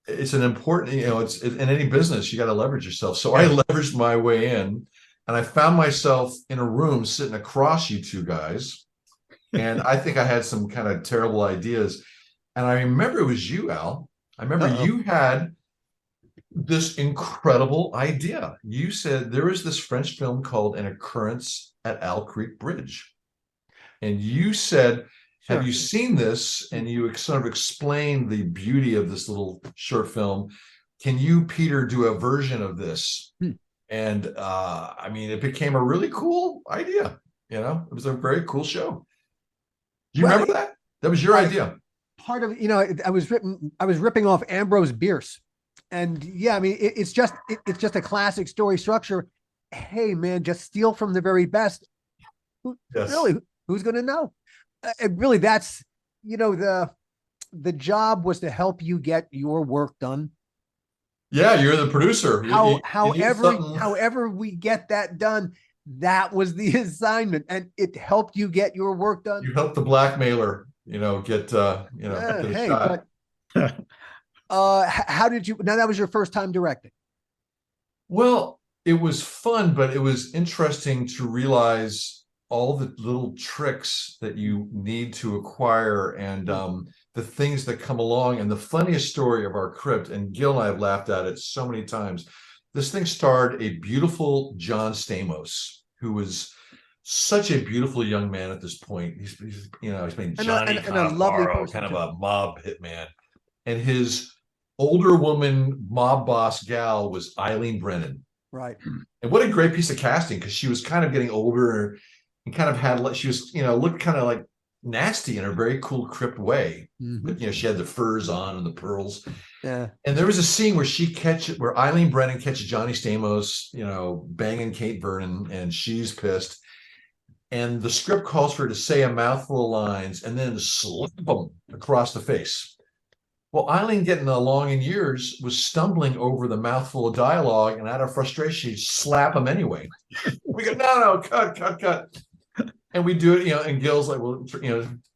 it's an important, you know, it's in any business, you got to leverage yourself. So I leveraged my way in, and I found myself in a room sitting across you two guys, and I think I had some kind of terrible ideas. And I remember it was you, Al. I remember you had this incredible idea. You said there was this French film called An Occurrence at Owl Creek Bridge. And you said, have you seen this? And you sort of explained the beauty of this little short film. Can you, Peter, do a version of this? And I mean, it became a really cool idea. You know, it was a very cool show. Do you remember that? That was your idea. Part of, you know, I was ripping off Ambrose Bierce. And yeah, I mean, it's just a classic story structure. Hey, man, just steal from the very best. Really, who's going to know? Really, that's, you know, the job was to help you get your work done. Yeah, you're the producer. However we get that done, That was the assignment, and it helped you get your work done. You help the blackmailer, get Yeah, get a hey, shot. but how did you? Now that was your first time directing. Well, it was fun, but it was interesting to realize all the little tricks that you need to acquire and the things that come along. And the funniest story of our crypt, and Gil and I have laughed at it so many times. This thing starred a beautiful John Stamos, who was such a beautiful young man at this point. He's playing Johnny and a lovely Cannavaro, person kind of too. a mob hitman. And his older woman mob boss gal was Eileen Brennan. Right. And what a great piece of casting, because she was kind of getting older and kind of had like, she was, looked kind of like nasty in a very cool crypt way. But she had the furs on and the pearls. Yeah. And there was a scene where Eileen Brennan catches Johnny Stamos, banging Kate Vernon, and she's pissed. And the script calls for her to say a mouthful of lines and then slap them across the face. Well, Eileen, getting along in years, was stumbling over the mouthful of dialogue, and out of frustration, she'd slap him anyway. We go, no, cut. And we do it, and Gil's like, well,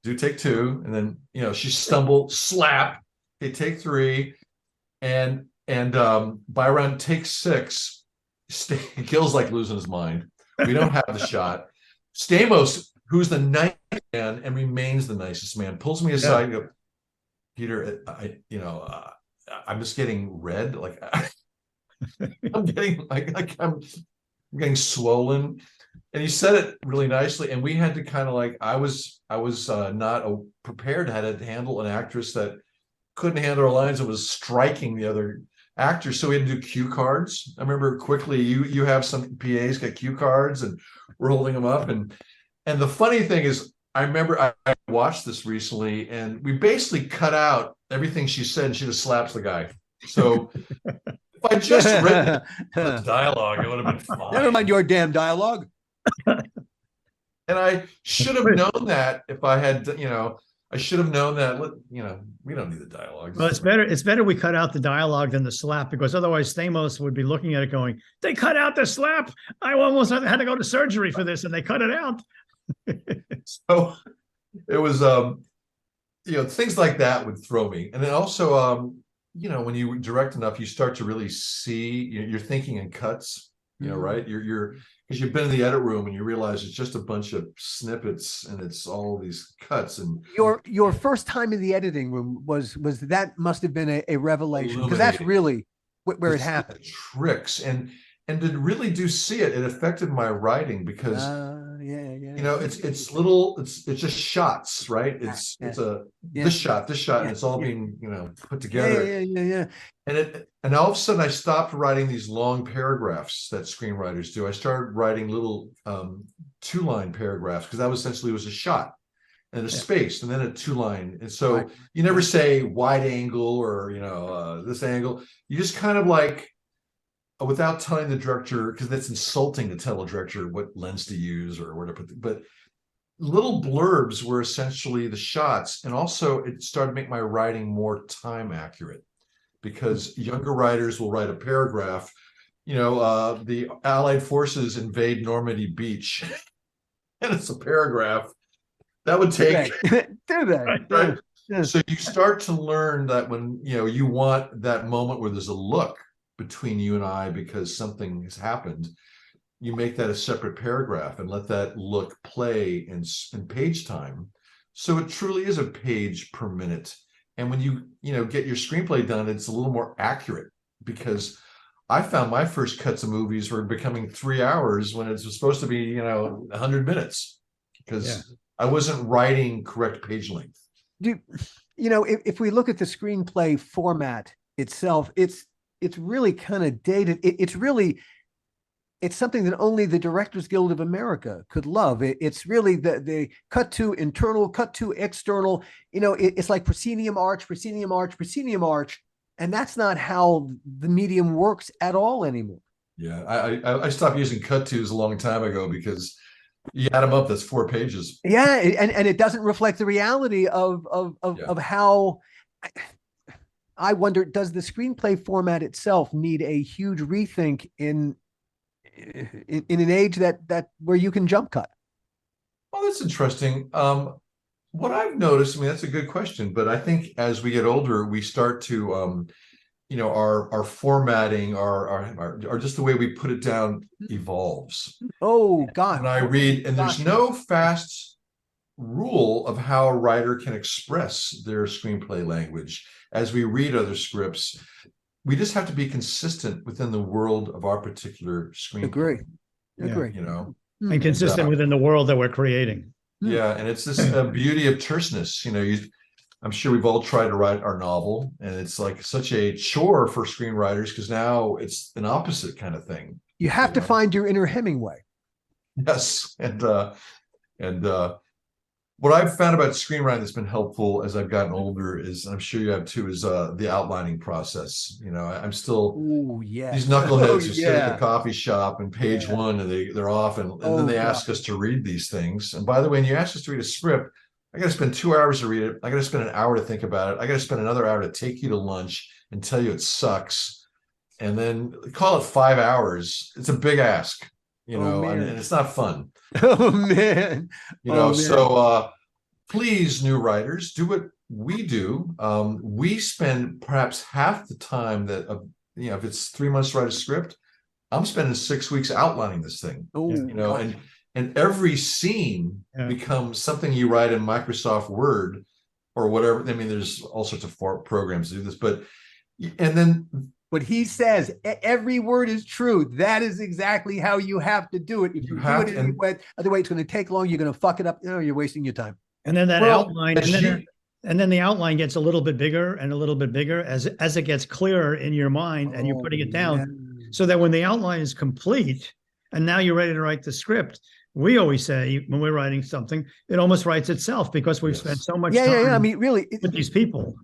do take two. And then, she stumbled, slap, they take three. And by around take six, Gil's like losing his mind. We don't have the shot. Stamos, who's the nicest man and remains the nicest man, pulls me aside and goes, Peter, I'm just getting red. Like I'm getting swollen. And he said it really nicely. And we had to kind of like, I was not prepared how to handle an actress that couldn't handle her lines and was striking the other actors. So we had to do cue cards. I remember quickly, you have some PAs got cue cards and we're holding them up. And the funny thing is, I remember I watched this recently, and we basically cut out everything she said, and she just slaps the guy. So if I just read the dialogue, it would have been fine. Never mind your damn dialogue. And I should have known that if I had, I should have known that. We don't need the dialogue. Well, it's better we cut out the dialogue than the slap, because otherwise Stamos would be looking at it going, they cut out the slap. I almost had to go to surgery for this, and they cut it out. So it was things like that would throw me. And then also when you direct enough, you start to really see, you're thinking in cuts, right? You're because you've been in the edit room and you realize it's just a bunch of snippets and it's all these cuts. And your first time in the editing room was that must have been a revelation, because that's really where it happened. Tricks and to really do see it, it affected my writing, because it's just shots, right? It's this shot, and it's all being put together. And all of a sudden I stopped writing these long paragraphs that screenwriters do. I started writing little 2-line paragraphs, because that was essentially was a shot and a space and then a 2-line. And so you never say wide angle or this angle. You just kind of like, without telling the director, because that's insulting to tell a director what lens to use or where to put but little blurbs were essentially the shots. And also it started to make my writing more time accurate, because younger writers will write a paragraph, the Allied forces invade Normandy Beach, and it's a paragraph that would take right? So you start to learn that when you want that moment where there's a look between you and I because something has happened, you make that a separate paragraph and let that look play in page time. So it truly is a page per minute. And when you get your screenplay done, it's a little more accurate, because I found my first cuts of movies were becoming 3 hours when it's supposed to be 100 minutes, because I wasn't writing correct page length. If we look at the screenplay format itself, it's really kind of dated. It's something that only the Directors Guild of America could love. It's really the cut to internal, cut to external. It's like proscenium arch, and that's not how the medium works at all anymore. Yeah, I stopped using cut tos a long time ago, because you add them up, that's 4 pages. Yeah, and it doesn't reflect the reality of how. I wonder, does the screenplay format itself need a huge rethink in in an age that where you can jump cut? Oh, that's interesting. What I've noticed, I mean, that's a good question, but I think as we get older, we start to, our formatting, our just the way we put it down evolves. Oh God. When I read, and there's Gosh. no fast rule of how a writer can express their screenplay language. As we read other scripts, we just have to be consistent within the world of our particular Agree. screenplay. Agree. You know, And consistent within the world that we're creating. yeah, and it's this beauty of terseness. I'm sure we've all tried to write our novel, and it's like such a chore for screenwriters because now it's an opposite kind of thing. You have to find your inner Hemingway. Yes, and what I've found about screenwriting that's been helpful as I've gotten older is, and I'm sure you have too, is the outlining process. I'm still these knuckleheads who sit at the coffee shop and page one, and they're off, and then they ask us to read these things. And by the way, when you ask us to read a script, I got to spend 2 hours to read it. I got to spend an hour to think about it. I got to spend another hour to take you to lunch and tell you it sucks, and then call it 5 hours. It's a big ask, and it's not fun. Oh man. So please, new writers, do what we do. We spend perhaps half the time that if it's 3 months to write a script, I'm spending 6 weeks outlining this thing. And every scene becomes something you write in Microsoft Word or whatever. I mean, there's all sorts of programs to do this, but he says every word is true. That is exactly how you have to do it. If you do it anyway, other way, it's going to take long. You're going to fuck it up. You're wasting your time. And then that outline, and then the outline gets a little bit bigger and a little bit bigger as it gets clearer in your mind, and you're putting it down so that when the outline is complete and now you're ready to write the script. We always say when we're writing something, it almost writes itself because we've spent so much time I mean, really, with these people.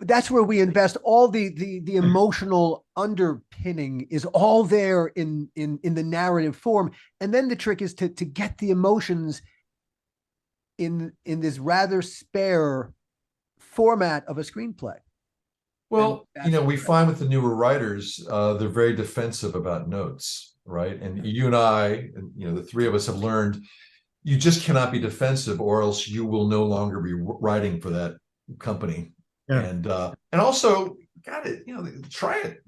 That's where we invest all the emotional underpinning is all there in the narrative form. And then the trick is to get the emotions in this rather spare format of a screenplay. Well, we find with the newer writers, they're very defensive about notes. Right. And you and I, and the three of us have learned you just cannot be defensive or else you will no longer be writing for that company. Yeah. And also got it, try it,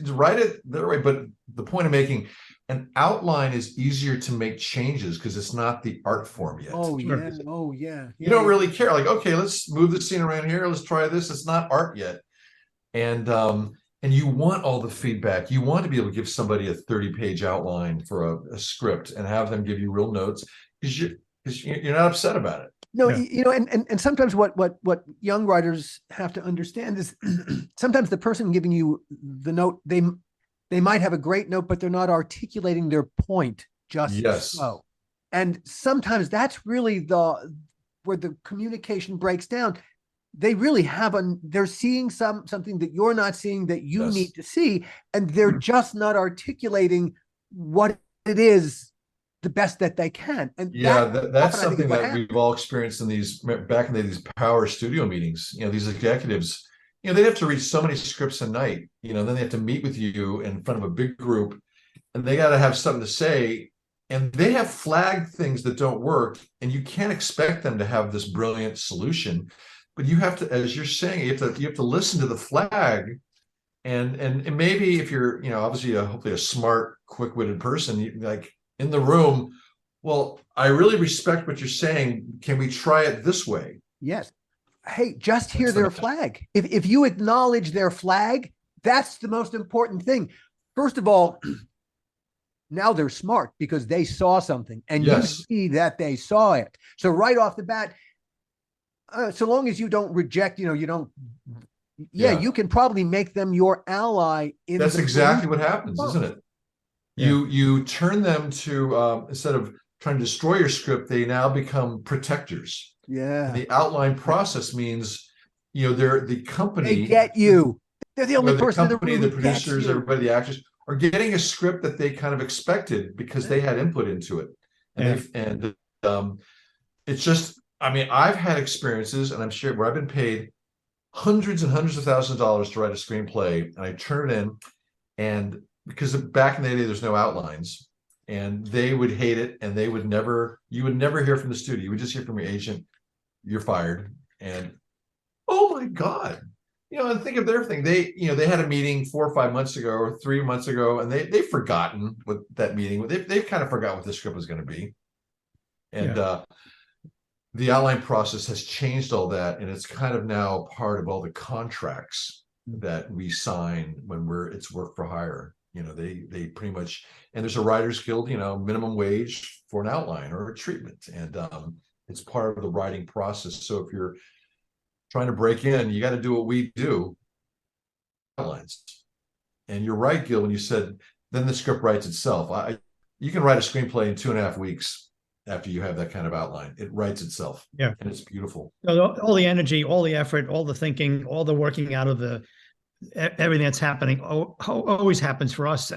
write it the way. But the point I'm making, an outline is easier to make changes because it's not the art form yet. You don't really care. Like, okay, let's move the scene around here. Let's try this. It's not art yet. And you want all the feedback. You want to be able to give somebody a 30-page outline for a script and have them give you real notes because you're not upset about it. No, and sometimes what young writers have to understand is sometimes the person giving you the note, they might have a great note, but they're not articulating their point just so. And sometimes that's really where the communication breaks down. They really they're seeing something that you're not seeing that you need to see, and they're just not articulating what it is the best that they can. And that's something that we've all experienced in these power studio meetings. These executives, they'd have to read so many scripts a night, then they have to meet with you in front of a big group, and they got to have something to say, and they have flagged things that don't work, and you can't expect them to have this brilliant solution. But you have to, as you're saying, you have to listen to the flag, and maybe if you're, obviously hopefully a smart, quick-witted person, like in the room, well, I really respect what you're saying. Can we try it this way? Yes. Hey, just hear their flag. If you acknowledge their flag, that's the most important thing. First of all, now they're smart because they saw something, and you see that they saw it. So right off the bat. So long as you don't reject, you don't. You can probably make them your ally. That's exactly what happens, isn't it? Yeah. You turn them to instead of trying to destroy your script, they now become protectors. Yeah. And the outline process means, they're the company. They get you. They're the only person. The company, the producers, everybody, the actors are getting a script that they kind of expected because they had input into it, and it's just. I mean, I've had experiences, and I'm sure where I've been paid hundreds and hundreds of thousands of dollars to write a screenplay, and I turn it in, and because back in the day, there's no outlines, and they would hate it, and you would never hear from the studio. You would just hear from your agent, you're fired. And oh my God, and think of their thing. They had a meeting 4 or 5 months ago or 3 months ago, and they've forgotten what that meeting, they've kind of forgot what the script was going to be. And the outline process has changed all that, and it's kind of now part of all the contracts that we sign when it's work for hire. They pretty much, and there's a writers guild, minimum wage for an outline or a treatment, and it's part of the writing process. So if you're trying to break in, you got to do what we do, outlines. And you're right, Gil, when you said then the script writes itself. You can write a screenplay in 2.5 weeks. After you have that kind of outline, it writes itself. Yeah. And it's beautiful. All the energy, all the effort, all the thinking, all the working out of everything that's happening always happens for us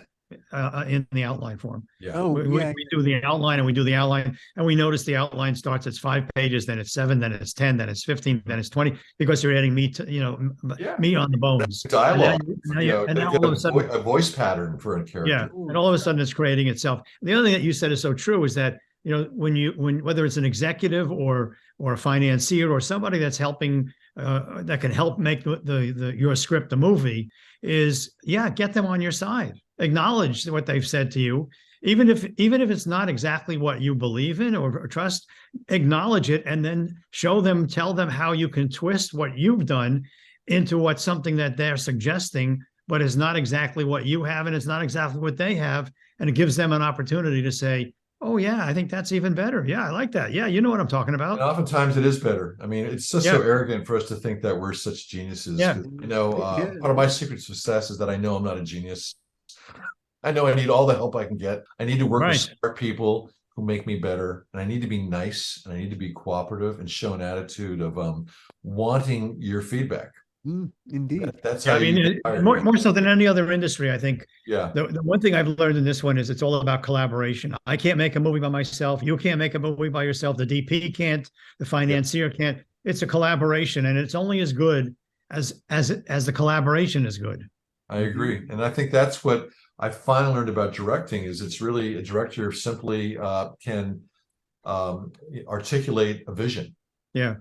in the outline form. Yeah. We do the outline, and we notice the outline starts at 5 pages, then it's 7, then it's 10, then it's 15, then it's 20, because you're adding meat to, meat on the bones. Dialogue. And now all of a sudden, a voice pattern for a character. Yeah. And all of a sudden it's creating itself. The other thing that you said is so true is that, when whether it's an executive or a financier or somebody that's helping that can help make your script a movie, is get them on your side. Acknowledge what they've said to you, even if it's not exactly what you believe in or trust. Acknowledge it, and then tell them how you can twist what you've done into what's something that they're suggesting, but is not exactly what you have, and it's not exactly what they have, and it gives them an opportunity to say, oh yeah, I think that's even better. Yeah, I like that. Yeah, you know what I'm talking about. And oftentimes it is better. I mean, it's just so arrogant for us to think that we're such geniuses. Yeah. Part of my secret success is that I know I'm not a genius. I know I need all the help I can get. I need to work with smart people who make me better, and I need to be nice, and I need to be cooperative and show an attitude of wanting your feedback. Indeed. That's how more so than any other industry, I think. Yeah. The one thing I've learned in this one is it's all about collaboration. I can't make a movie by myself. You can't make a movie by yourself. The DP can't. The financier can't. It's a collaboration, and it's only as good as the collaboration is good. I agree, and I think that's what I finally learned about directing. Is it's really a director simply can articulate a vision. Yeah.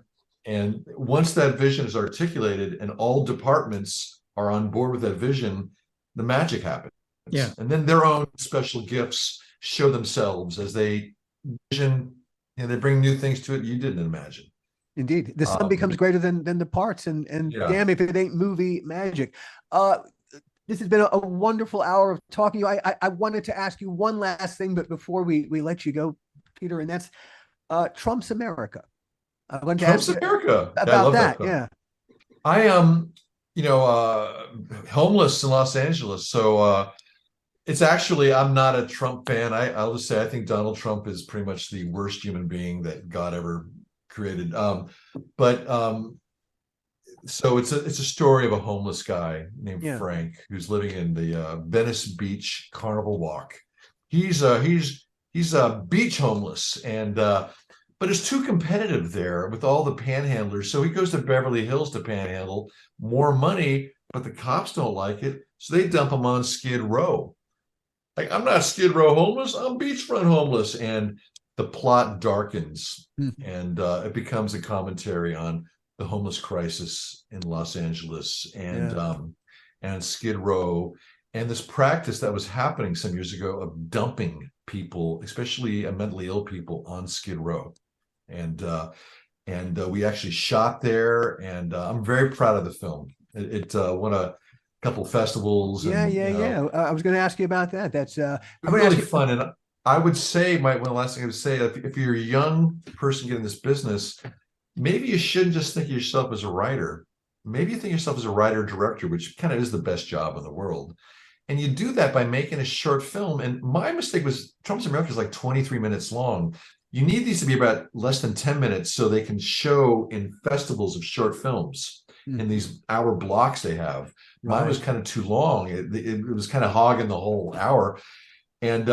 And once that vision is articulated and all departments are on board with that vision, the magic happens. Yeah. And then their own special gifts show themselves as they vision, and they bring new things to it you didn't imagine. Indeed. The sum becomes greater than the parts, and damn if it ain't movie magic. This has been a wonderful hour of talking to you. I wanted to ask you one last thing, but before we let you go, Peter, and that's Trump's America. Trump's America. About that. Yeah. I am, homeless in Los Angeles. So it's actually, I'm not a Trump fan. I'll just say I think Donald Trump is pretty much the worst human being that God ever created. So it's a story of a homeless guy named Frank who's living in the Venice Beach Carnival Walk. He's beach homeless, and but it's too competitive there with all the panhandlers. So he goes to Beverly Hills to panhandle, more money, but the cops don't like it. So they dump him on Skid Row. Like, I'm not Skid Row homeless, I'm beachfront homeless. And the plot darkens, and it becomes a commentary on the homeless crisis in Los Angeles and Skid Row, and this practice that was happening some years ago of dumping people, especially mentally ill people, on Skid Row. And we actually shot there, and I'm very proud of the film. It won a couple festivals. I was going to ask you about that. That's really fun. And I would say, one of the last thing I would say, if you're a young person getting this business, maybe you shouldn't just think of yourself as a writer. Maybe you think of yourself as a writer director, which kind of is the best job in the world. And you do that by making a short film. And my mistake was Trump's America is like 23 minutes long. You need these to be about less than 10 minutes so they can show in festivals of short films in these hour blocks they have. Right. Mine was kind of too long. It was kind of hogging the whole hour. And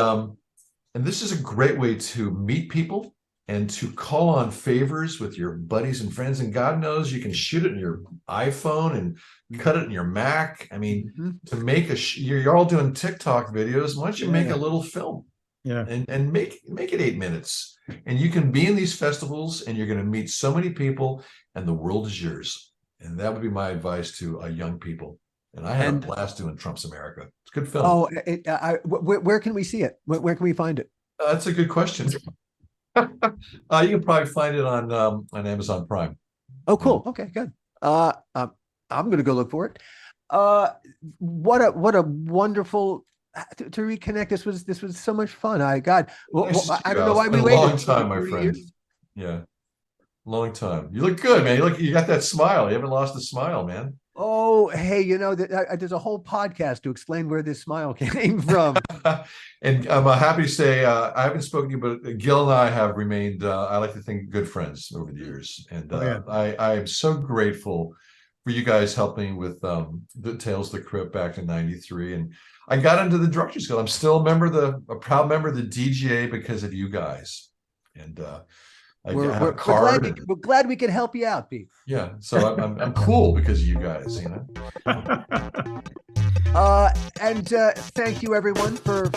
this is a great way to meet people and to call on favors with your buddies and friends. And God knows you can shoot it in your iPhone and cut it in your Mac. I mean, to make you're all doing TikTok videos. Why don't you make a little film? Yeah. And make it 8 minutes. And you can be in these festivals and you're going to meet so many people and the world is yours. And that would be my advice to young people. And I had a blast doing Trump's America. It's a good film. Oh, where can we see it? Where can we find it? That's a good question. You can probably find it on Amazon Prime. Oh, cool. Okay, good. I'm going to go look for it. What a wonderful to reconnect. This was so much fun. I don't know why we waited. A long time, my friend. Yeah, long time. You look good, man. You got that smile. You haven't lost the smile, man. Oh, hey, there's a whole podcast to explain where this smile came from. And I'm happy to say I haven't spoken to you, but Gil and I have remained, I like to think, good friends over the years. And I am so grateful for you guys helping with the Tales of the Crypt back in '93. And I got into the Directors Guild. I'm still a proud member of the DGA because of you guys. And we're glad we could help you out, Pete. Yeah, so I'm cool because of you guys, And thank you everyone for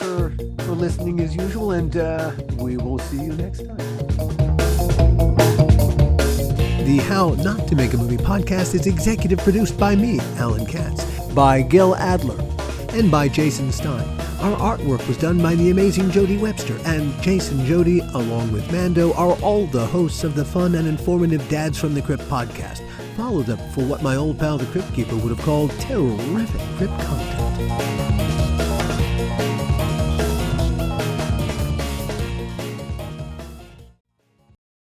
listening as usual, and we will see you next time. The How Not to Make a Movie podcast is executive produced by me, Alan Katz, by Gil Adler, and by Jason Stein. Our artwork was done by the amazing Jody Webster, and Jason, Jody, along with Mando, are all the hosts of the fun and informative Dads from the Crypt podcast. Follow them for what my old pal the Crypt Keeper would have called terrific crypt content.